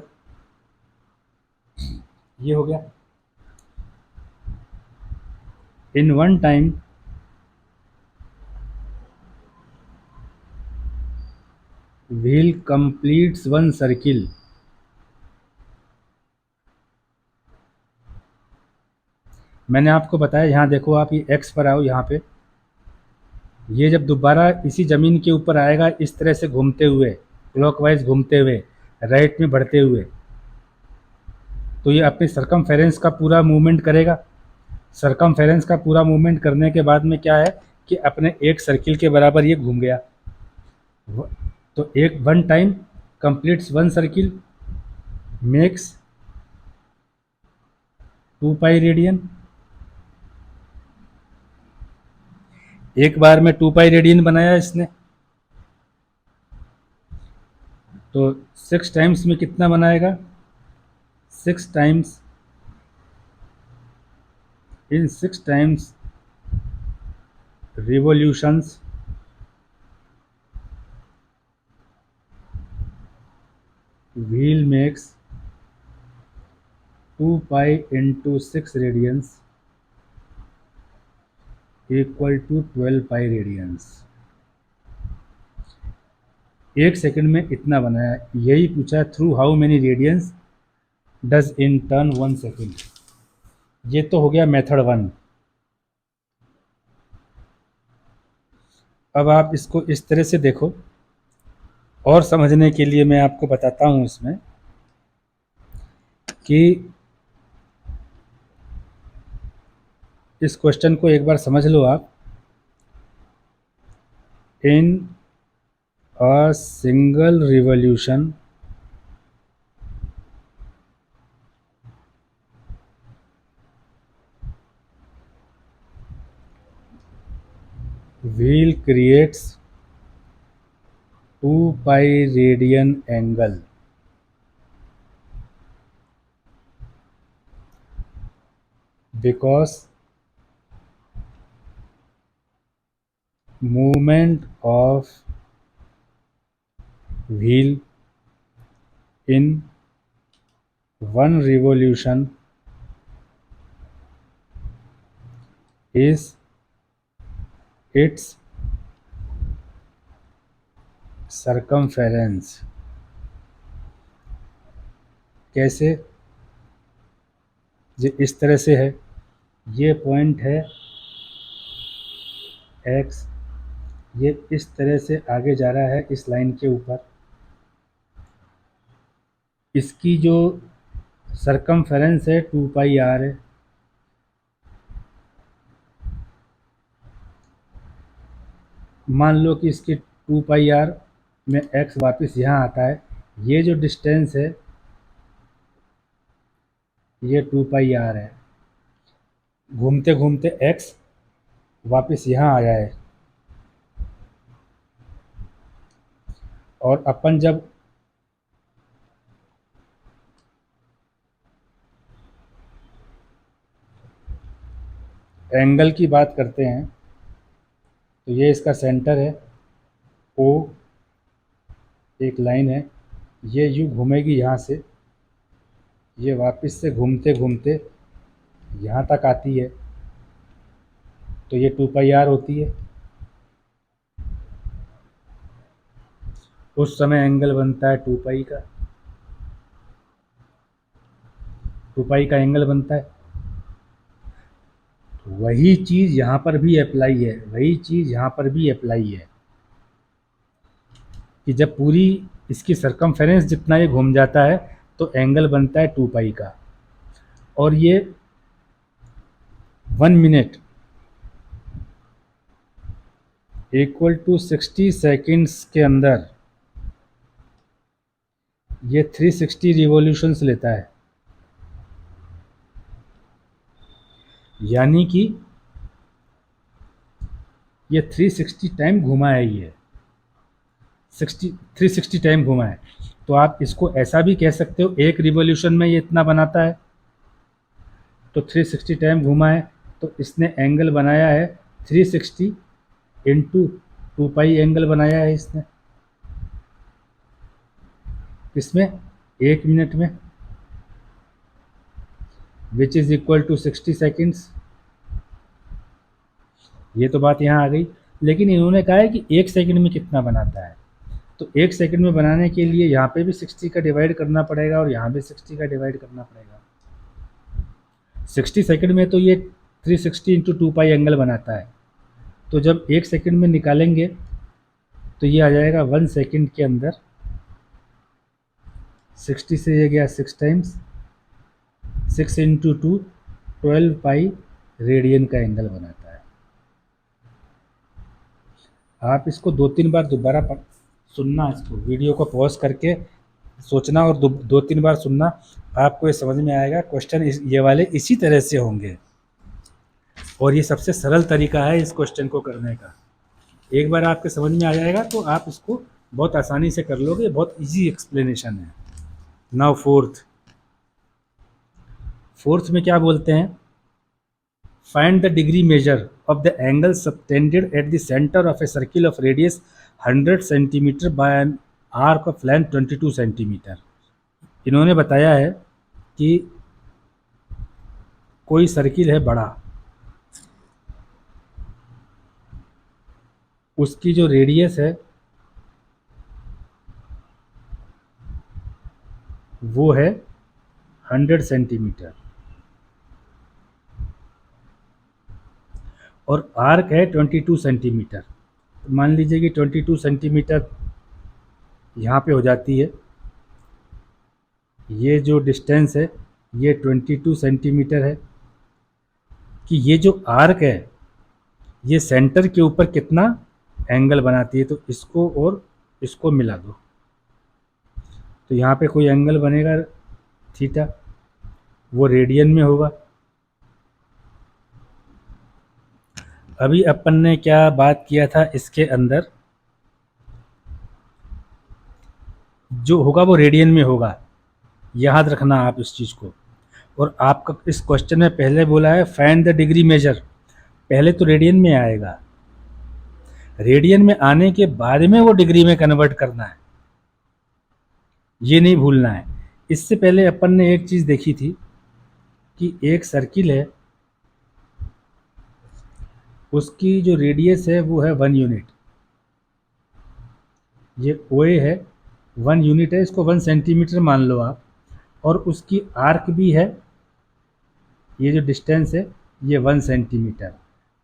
ये हो गया। In one time wheel completes one circle. मैंने आपको बताया, यहाँ देखो आप, ये एक्स पर आओ यहाँ पे। ये जब दोबारा इसी ज़मीन के ऊपर आएगा इस तरह से घूमते हुए, क्लॉकवाइज घूमते हुए, राइट में बढ़ते हुए, तो ये अपने सरकमफेरेंस का पूरा मूवमेंट करेगा। सरकमफेरेंस का पूरा मूवमेंट करने के बाद में क्या है कि अपने एक सर्किल के बराबर ये घूम गया। तो एक one time completes one circle makes 2 pi radian. एक बार में 2 पाई रेडियन बनाया इसने, तो 6 टाइम्स में कितना बनाएगा? 6 times, in 6 times revolutions, wheel makes 2 pi into 6 radians equal to 12 pi radians। एक सेकंड में इतना बनाया, यही पूछा through how many radians does in turn 1 second. ये तो हो गया मेथड 1। अब आप इसको इस तरह से देखो, और समझने के लिए मैं आपको बताता हूँ इसमें कि इस क्वेश्चन को एक बार समझ लो आप। In a single revolution wheel creates 2 pi radian angle because movement of wheel in one revolution is its circumference। कैसे? ये इस तरह से है, ये पॉइंट है x, ये इस तरह से आगे जा रहा है इस लाइन के ऊपर। इसकी जो सरकमफेरेंस है 2 पाई आर है। मान लो कि इसकी 2 पाई आर में x वापस यहाँ आता है, ये जो डिस्टेंस है ये 2 पाई आर है। घूमते घूमते x वापस यहाँ आया है, और अपन जब एंगल की बात करते हैं तो ये इसका सेंटर है O, एक लाइन है, ये यूँ घूमेगी यहाँ से, ये वापस से घूमते घूमते यहाँ तक आती है, तो ये 2 पाई आर होती है। उस समय एंगल बनता है 2 पाई का, 2 पाई का एंगल बनता है। वही चीज़ यहाँ पर भी अप्लाई है, वही चीज़ यहाँ पर भी अप्लाई है कि जब पूरी इसकी सरकमफेरेंस जितना ये घूम जाता है तो एंगल बनता है 2 पाई का, और ये 1 मिनट इक्वल टू 60 सेकेंड्स के अंदर ये 360 रिवॉल्यूशंस लेता है। यानी कि ये 360 टाइम घुमा है, ये 360 टाइम घुमा है। तो आप इसको ऐसा भी कह सकते हो, एक रिवॉल्यूशन में ये इतना बनाता है, तो 360 टाइम घुमा है तो इसने एंगल बनाया है 360 इंटू 2 पाई एंगल बनाया है इसने, इसमें 1 मिनट में, which is equal to 60 seconds. ये तो बात यहाँ आ गई। लेकिन इन्होंने कहा है कि 1 सेकंड में कितना बनाता है, तो 1 सेकंड में बनाने के लिए यहाँ पे भी 60 का डिवाइड करना पड़ेगा और यहाँ भी 60 का डिवाइड करना पड़ेगा। 60 सेकंड में तो ये 360 इंटू 2 पाई एंगल बनाता है, तो जब 1 सेकंड में निकालेंगे तो ये आ जाएगा 1 सेकंड के अंदर 60 से ये गया 6 टाइम्स, 6 इंटू 2 12 पाई रेडियन का एंगल बनाता है। आप इसको 2-3 बार दोबारा सुनना, इसको वीडियो को पॉज करके सोचना और 2-3 बार सुनना, आपको ये समझ में आएगा। क्वेश्चन ये वाले इसी तरह से होंगे और ये सबसे सरल तरीका है इस क्वेश्चन को करने का। एक बार आपके समझ में आ जाएगा तो आप इसको बहुत आसानी से कर लोगे, बहुत इजी एक्सप्लेनेशन है। नाउ फोर्थ में क्या बोलते हैं, find the degree measure of the angle subtended at the centre of a circle of radius 100 centimetre bye an arc of length 22 centimetre. इन्होंने बताया है कि कोई सर्किल है बड़ा, उसकी जो रेडियस है वो है 100 सेंटीमीटर और आर्क है 22 सेंटीमीटर। तो मान लीजिए कि 22 सेंटीमीटर यहाँ पे हो जाती है, ये जो डिस्टेंस है ये 22 सेंटीमीटर है, कि ये जो आर्क है ये सेंटर के ऊपर कितना एंगल बनाती है, तो इसको और इसको मिला दो तो यहाँ पे कोई एंगल बनेगा थीटा, वो रेडियन में होगा। अभी अपन ने क्या बात किया था, इसके अंदर जो होगा वो रेडियन में होगा, याद रखना आप इस चीज़ को। और आपका इस क्वेश्चन में पहले बोला है फाइंड द डिग्री मेजर, पहले तो रेडियन में आएगा, रेडियन में आने के बाद में वो डिग्री में कन्वर्ट करना है, ये नहीं भूलना है। इससे पहले अपन ने एक चीज़ देखी थी कि एक सर्किल है, उसकी जो रेडियस है वो है 1 यूनिट, ये ओए है 1 यूनिट है, इसको 1 सेंटीमीटर मान लो आप, और उसकी आर्क भी है, ये जो डिस्टेंस है ये 1 सेंटीमीटर।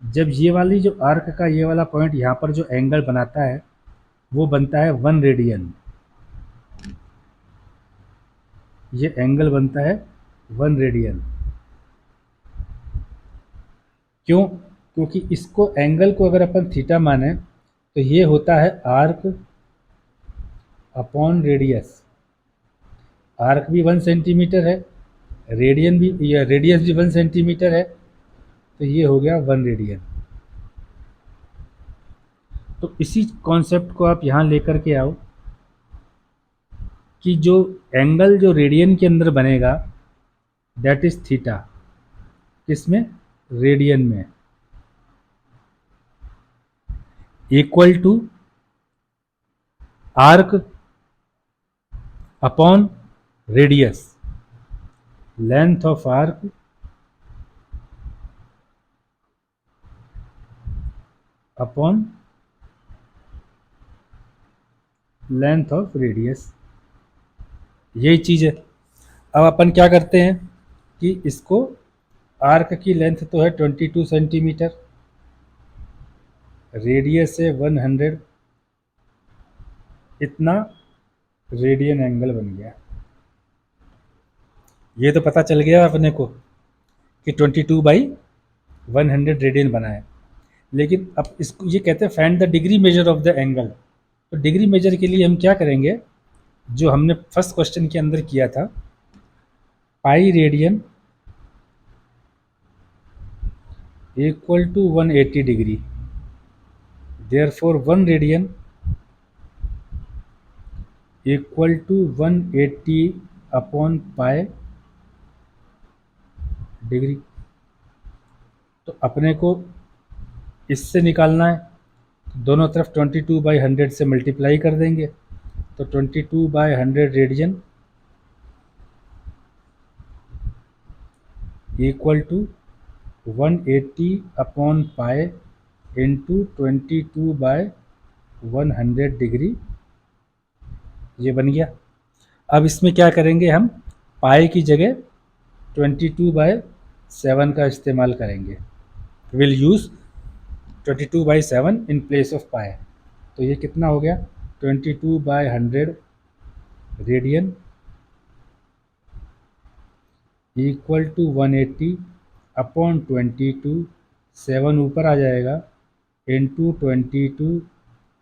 जब ये वाली जो आर्क का ये वाला पॉइंट यहाँ पर जो एंगल बनाता है वो बनता है 1 रेडियन, ये एंगल बनता है 1 रेडियन। क्यों? क्योंकि इसको एंगल को अगर अपन थीटा माने तो ये होता है आर्क अपॉन रेडियस, आर्क भी 1 सेंटीमीटर है, रेडियन भी, या रेडियस भी 1 सेंटीमीटर है, तो ये हो गया 1 रेडियन। तो इसी कॉन्सेप्ट को आप यहाँ लेकर के आओ कि जो एंगल जो रेडियन के अंदर बनेगा दैट इज थीटा, किसमें, रेडियन में, equal to arc upon radius, length of arc upon length of radius, यही चीज़ है। अब अपन क्या करते हैं कि इसको आर्क की लेंथ तो है 22 सेंटीमीटर, रेडियस है 100, इतना रेडियन एंगल बन गया। ये तो पता चल गया अपने को कि 22/100 रेडियन बना है। लेकिन अब इसको ये कहते हैं find the degree measure of the angle. तो डिग्री मेजर के लिए हम क्या करेंगे, जो हमने फर्स्ट क्वेश्चन के अंदर किया था, pi radian equal to 180 degree, therefore 1 radian equal to 180 upon pi degree. तो अपने को इससे निकालना है, दोनों तरफ 22/100 से मल्टीप्लाई कर देंगे, तो 22/100 radian equal to 180 upon pi into 22/100 degree, ये बन गया। अब इसमें क्या करेंगे, हम पाई की जगह 22/7 का इस्तेमाल करेंगे, will use 22/7 in place of pi. तो ये कितना हो गया, 22/100 रेडियन इक्वल टू 180 अपॉन 22, 7 ऊपर आ जाएगा, इंटू 22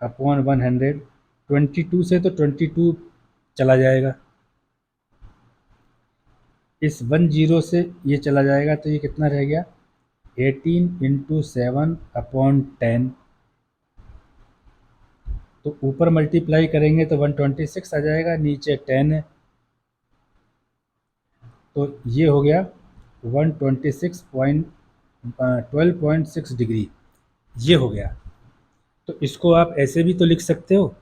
अपॉन 100, 22 से तो 22 चला जाएगा, इस 10 से ये चला जाएगा, तो ये कितना रह गया, 18 इंटू 7 अपॉन 10। तो ऊपर मल्टीप्लाई करेंगे तो 126 आ जाएगा, नीचे 10 है, तो ये हो गया 12.6 डिग्री, ये हो गया। तो इसको आप ऐसे भी तो लिख सकते हो,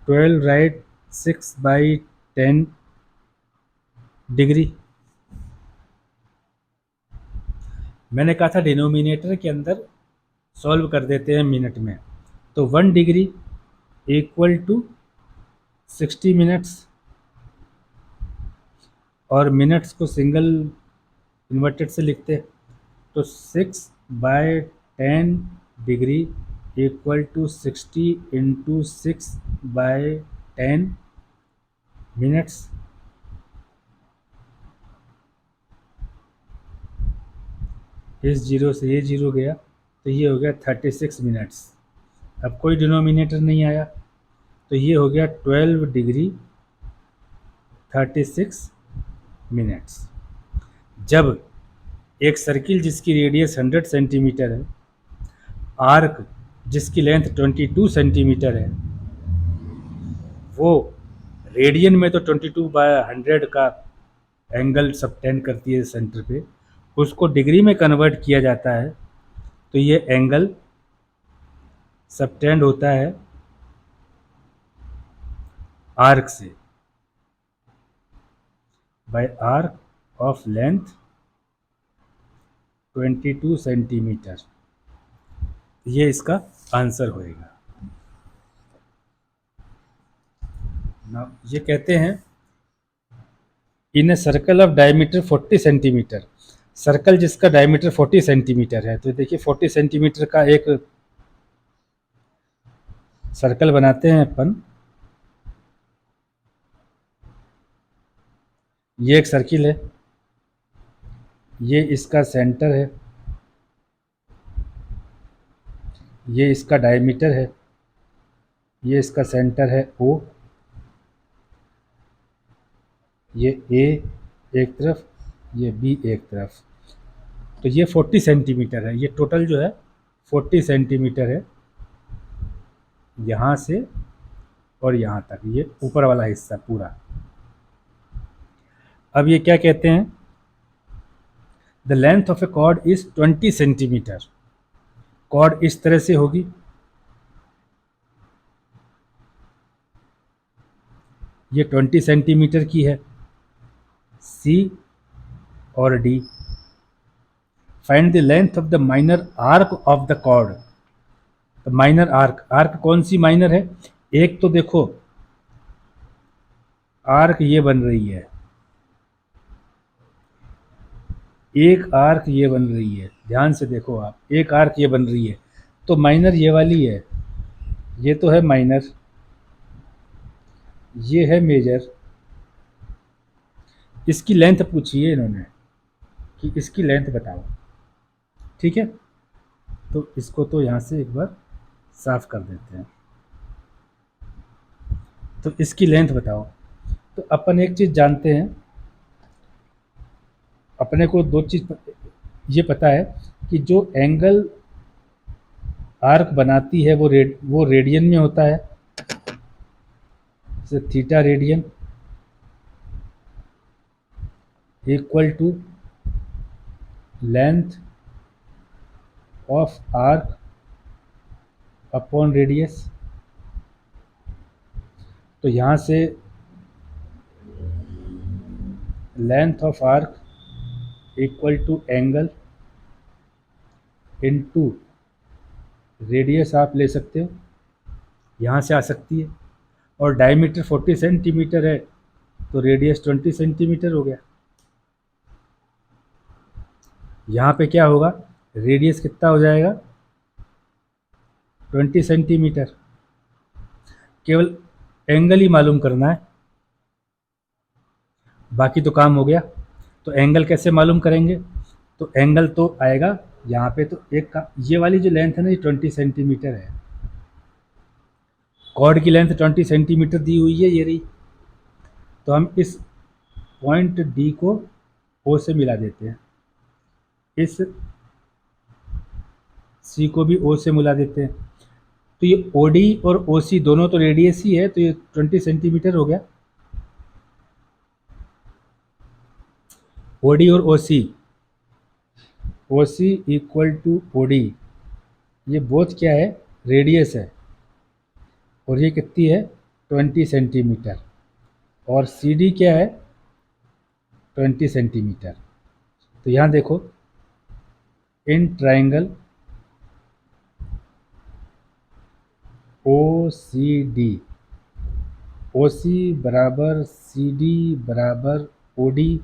12 राइट 6/10 डिग्री। मैंने कहा था डिनोमिनेटर के अंदर सॉल्व कर देते हैं मिनट में, तो 1 डिग्री इक्वल टू 60 मिनट्स, और मिनट्स को सिंगल इन्वर्टेड से लिखते, तो 6/10 degree equal to 60 into 6/10 minutes. इस जीरो से ये जीरो गया, तो ये हो गया 36 मिनट्स। अब कोई डिनोमिनेटर नहीं आया, तो ये हो गया 12 डिग्री 36 मिनट्स। जब एक सर्किल जिसकी रेडियस 100 सेंटीमीटर है, आर्क जिसकी लेंथ 22 सेंटीमीटर है, वो रेडियन में तो 22/100 का एंगल सबटेंड करती है सेंटर पे, उसको डिग्री में कन्वर्ट किया जाता है, तो ये एंगल सबटेंड होता है आर्क से, by arc of length 22 centimetre. ये इसका आंसर होएगा। ना ये कहते हैं in a circle of diameter 40 centimetre, circle जिसका डायमीटर 40 सेंटीमीटर है, तो देखिए 40 सेंटीमीटर का एक सर्कल बनाते हैं अपन। ये एक सर्किल है, ये इसका सेंटर है, ये इसका डायमीटर है, ये इसका सेंटर है O, ये A एक तरफ, ये B एक तरफ, तो ये 40 सेंटीमीटर है। ये टोटल जो है 40 सेंटीमीटर है, यहाँ से और यहाँ तक, ये ऊपर वाला हिस्सा पूरा। अब ये क्या कहते हैं, the length of a chord is 20 centimetre. Chord इस तरह से होगी, ये 20 सेंटीमीटर की है, C और D। Find the length of the minor arc of the chord. तो माइनर आर्क, आर्क कौन सी माइनर है, एक तो देखो आर्क ये बन रही है, एक आर्क ये बन रही है, ध्यान से देखो आप, एक आर्क ये बन रही है, तो माइनर ये वाली है, ये तो है माइनर, ये है मेजर। इसकी लेंथ पूछी है इन्होंने कि इसकी लेंथ बताओ, ठीक है। तो इसको तो यहाँ से एक बार साफ कर देते हैं। तो इसकी लेंथ बताओ। तो अपन एक चीज़ जानते हैं, अपने को दो चीज़ ये पता है कि जो एंगल आर्क बनाती है वो रेडियन में होता है, जैसे theta radian equal to length of arc upon radius. तो यहाँ से length of arc equal to angle into radius आप ले सकते हो, यहाँ से आ सकती है। और डायमीटर 40 सेंटीमीटर है तो रेडियस 20 सेंटीमीटर हो गया। यहाँ पे क्या होगा, रेडियस कितना हो जाएगा, 20 सेंटीमीटर। केवल एंगल ही मालूम करना है, बाकी तो काम हो गया। तो एंगल कैसे मालूम करेंगे, तो एंगल तो आएगा यहाँ पे, तो एक का ये वाली जो लेंथ है ना, ये 20 सेंटीमीटर है, कॉर्ड की लेंथ 20 सेंटीमीटर दी हुई है, ये रही। तो हम इस पॉइंट डी को ओ से मिला देते हैं, इस सी को भी ओ से मिला देते हैं। तो ये ओ डी और ओ सी दोनों तो रेडियस ही है, तो ये 20 सेंटीमीटर हो गया। ओ डी और ओ सी इक्वल टू ओ डी, ये बोथ क्या है, रेडियस है, और ये कितनी है, 20 सेंटीमीटर। और सी डी क्या है, 20 सेंटीमीटर। तो यहाँ देखो, in triangle O C D, ओ सी बराबर सी डी बराबर ओ डी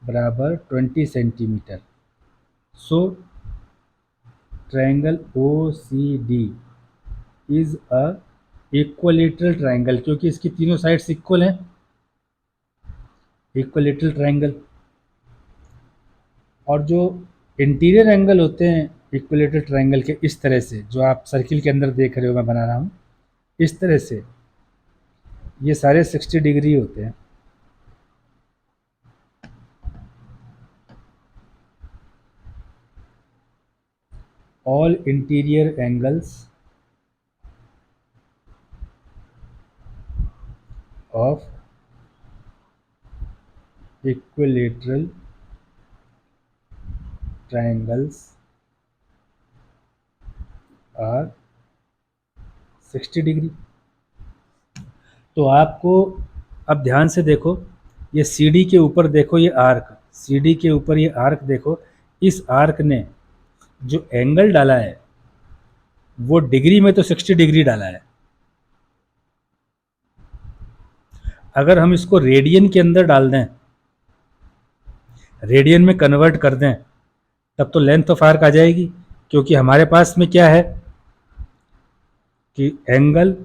बराबर 20 centimetre. So triangle O C D is a equilateral triangle, क्योंकि इसकी तीनों साइड्स इक्वल हैं, इक्वलेटरल ट्राइंगल। और जो इंटीरियर एंगल होते हैं इक्वलेटरल ट्राइंगल के, इस तरह से जो आप सर्किल के अंदर देख रहे हो मैं बना रहा हूँ, इस तरह से ये सारे 60 डिग्री होते हैं। All interior angles of equilateral triangles are 60 degree. तो आपको अब ध्यान से देखो, ये सी डी के ऊपर देखो, ये आर्क, सी डी के ऊपर ये आर्क देखो, इस आर्क ने जो एंगल डाला है वो डिग्री में तो 60 डिग्री डाला है। अगर हम इसको रेडियन के अंदर डाल दें, रेडियन में कन्वर्ट कर दें, तब तो लेंथ ऑफ आर्क आ जाएगी, क्योंकि हमारे पास में क्या है कि angle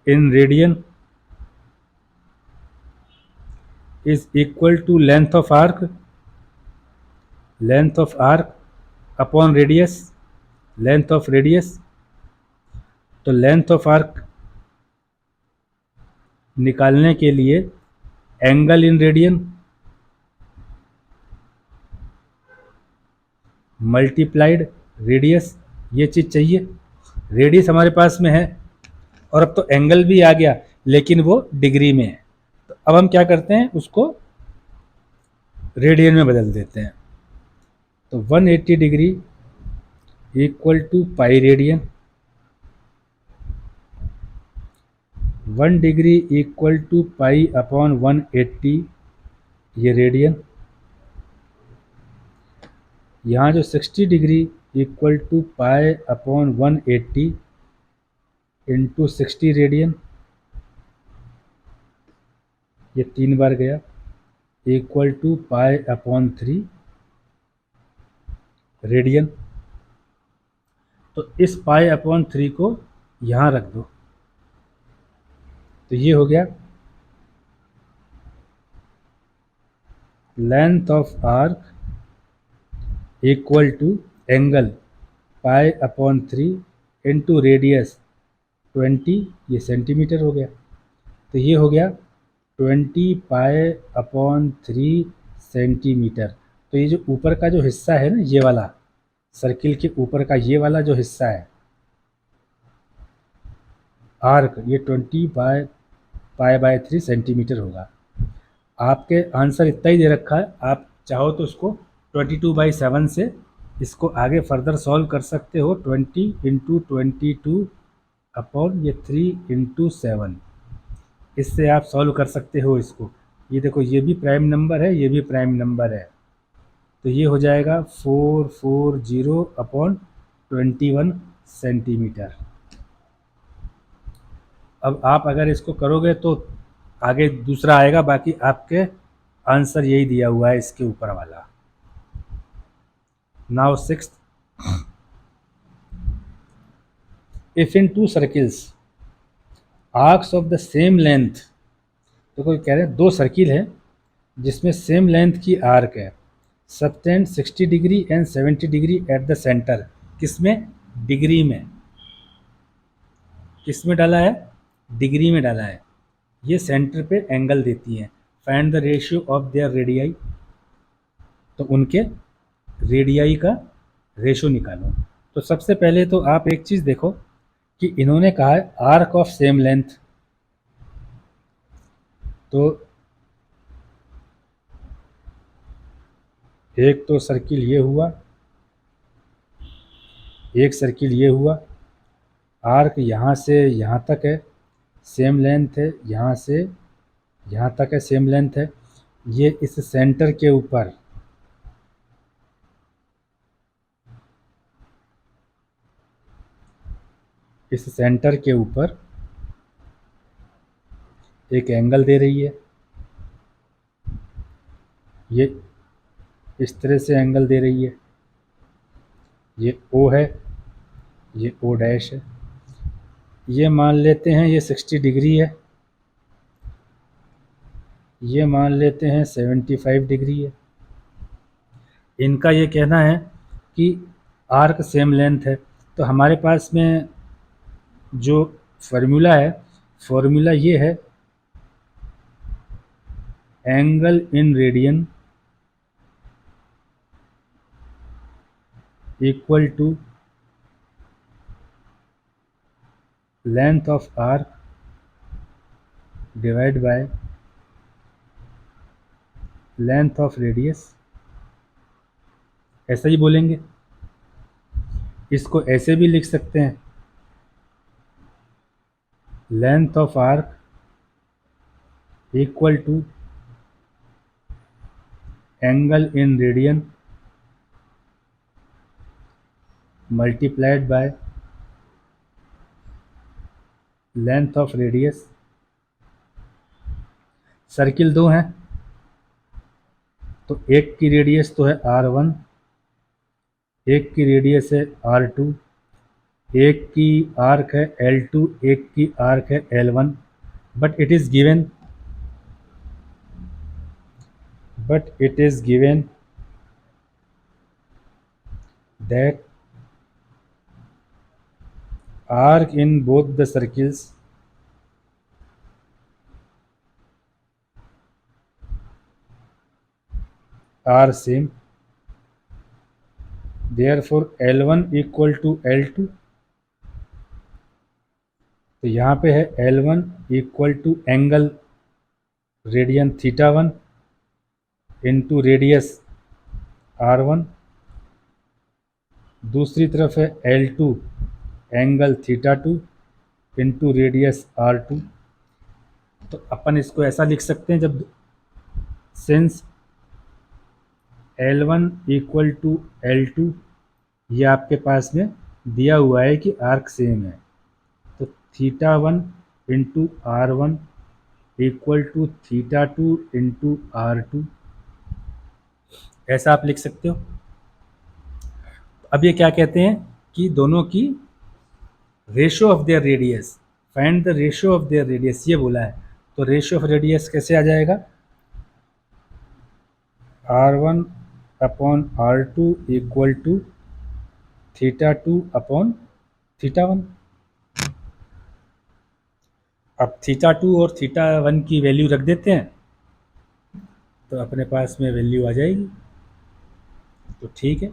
in radian is equal to length of arc, length of arc upon radius, length of radius. तो लेंथ ऑफ आर्क निकालने के लिए angle in radian multiplied radius, ये चीज़ चाहिए। रेडियस हमारे पास में है, और अब तो एंगल भी आ गया, लेकिन वो डिग्री में है। तो अब हम क्या करते हैं, उसको रेडियन में बदल देते हैं। तो 180 degree equal to pi radian, 1 degree equal to pi upon 180, ये रेडियन। यहाँ जो 60 degree equal to pi upon 180 into 60 radian, ये 3 बार गया, equal to pi upon 3 radian. तो इस पाई अपॉन 3 को यहाँ रख दो, तो ये हो गया length of arc equal to angle pi upon 3 into radius 20, ये सेंटीमीटर हो गया। तो ये हो गया 20 पाई अपॉन 3 सेंटीमीटर। तो ये जो ऊपर का जो हिस्सा है ना, ये वाला सर्किल के ऊपर का ये वाला जो हिस्सा है आर्क, ये 20 पाई बाय 3 सेंटीमीटर होगा। आपके आंसर इतना ही दे रखा है, आप चाहो तो उसको 22/7 से इसको आगे फर्दर सॉल्व कर सकते हो। 20 इंटू 22 अपॉन ये 3 इंटू 7, इससे आप सॉल्व कर सकते हो इसको। ये देखो, ये भी प्राइम नंबर है, ये भी प्राइम नंबर है, तो ये हो जाएगा 440 अपॉन 21 सेंटीमीटर। अब आप अगर इसको करोगे तो आगे दूसरा आएगा, बाकी आपके आंसर यही दिया हुआ है इसके ऊपर वाला। Now sixth, if in two circles arcs of the same length, तो कोई कह रहे हैं दो सर्किल है जिसमें सेम लेंथ की आर्क है, subtend 60 degree and 70 degree at the centre. किसमें? डिग्री में। किसमें डाला है? डिग्री में डाला है। ये सेंटर पे एंगल देती हैं। Find the ratio of their radii, तो उनके रेडियाई का रेशो निकालो। तो सबसे पहले तो आप एक चीज़ देखो कि इन्होंने कहा है आर्क ऑफ सेम लेंथ, तो एक तो सर्किल ये हुआ, एक सर्किल ये हुआ, आर्क यहाँ से यहाँ तक है, सेम लेंथ है, यहाँ से यहाँ तक है, सेम लेंथ है। ये इस सेंटर के ऊपर इस सेंटर के ऊपर एक एंगल दे रही है, ये इस तरह से एंगल दे रही है। ये O है, ये O डैश है। ये मान लेते हैं ये 60 डिग्री है, ये मान लेते हैं 75 डिग्री है। इनका ये कहना है कि आर्क सेम लेंथ है। तो हमारे पास में जो फार्मूला है, फार्मूला ये है angle in radian equal to length of arc divide by length of radius. ऐसा ही बोलेंगे, इसको ऐसे भी लिख सकते हैं, length of arc equal to angle in radian multiplied by length of radius. Circle दो हैं, तो एक की रेडियस तो है R1, एक की रेडियस है R2, एक की आर्क है L2, एक की आर्क है L1, but it is given that arc in both the circles are same, therefore L1 equal to L2। तो यहाँ पे है L1 equal to angle radian θ1 into radius R1, दूसरी तरफ है L2 angle θ2 into radius R2। तो अपन इसको ऐसा लिख सकते हैं, जब since L1 equal to L2, ये आपके पास में दिया हुआ है कि आर्क सेम है, तो θ1 into R1 equal to θ2 into R2, ऐसा आप लिख सकते हो। अब ये क्या कहते हैं कि दोनों की ratio of their radius, find the ratio of their radius, ये बोला है। तो रेशियो ऑफ रेडियस कैसे आ जाएगा, R1 upon R2 equal to θ2 upon θ1। अब θ2 और θ1 की वैल्यू रख देते हैं तो अपने पास में वैल्यू आ जाएगी। तो ठीक है,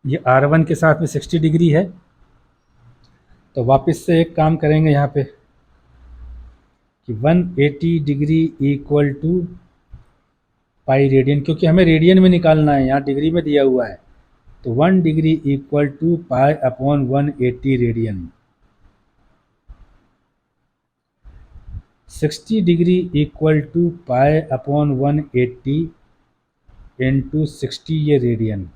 ये R1 के साथ में 60 डिग्री है, तो वापस से एक काम करेंगे यहाँ पे कि 180 degree equal to pi radian, क्योंकि हमें रेडियन में निकालना है, यहाँ डिग्री में दिया हुआ है। तो 1 degree equal to pi upon 180 radian. 60 degree equal to pi upon 180 into 60, ये रेडियन,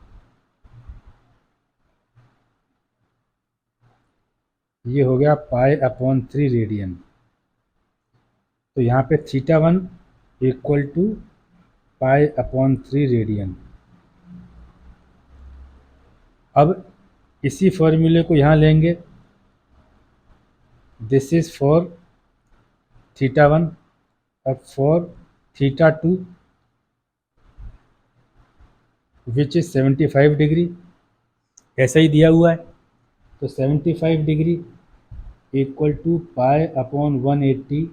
ये हो गया पाई अपॉन 3 रेडियन। तो यहाँ पे θ1 equal to pi upon 3 radian. अब इसी फॉर्मूले को यहाँ लेंगे, दिस इज फॉर θ1। अब फॉर θ2 विच इज 75 डिग्री, ऐसा ही दिया हुआ है। तो 75 degree equal to pi upon 180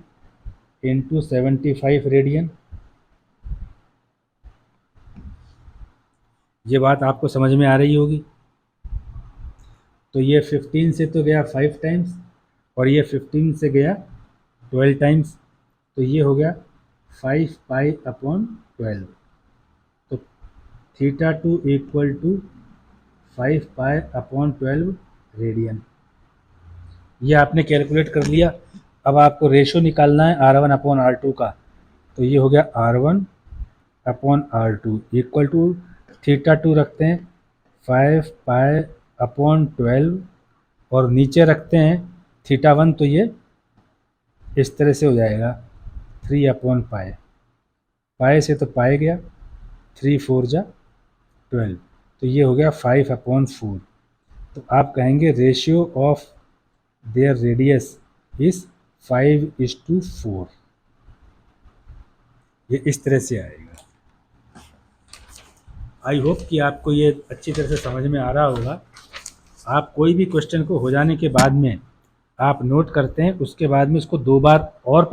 into 75 radian. ये बात आपको समझ में आ रही होगी। तो ये 15 से तो गया 5 टाइम्स और ये 15 से गया 12 टाइम्स, तो ये हो गया 5 पाई अपॉन 12। तो θ2 equal to 5 pi upon 12 radian. ये आपने कैलकुलेट कर लिया। अब आपको रेशो निकालना है R1 अपॉन R2 का। तो ये हो गया R1 upon R2 equal to θ2 रखते हैं 5 पाई अपॉन 12 और नीचे रखते हैं θ1, तो ये इस तरह से हो जाएगा 3 अपॉन पाई। पाई से तो पाई गया, 3 4 जा 12, तो ये हो गया 5 अपॉन 4। तो आप कहेंगे ratio of their radius is 5:4। ये इस तरह से आएगा। आई होप कि आपको ये अच्छी तरह से समझ में आ रहा होगा। आप कोई भी क्वेश्चन को हो जाने के बाद में आप नोट करते हैं, उसके बाद में इसको 2 बार और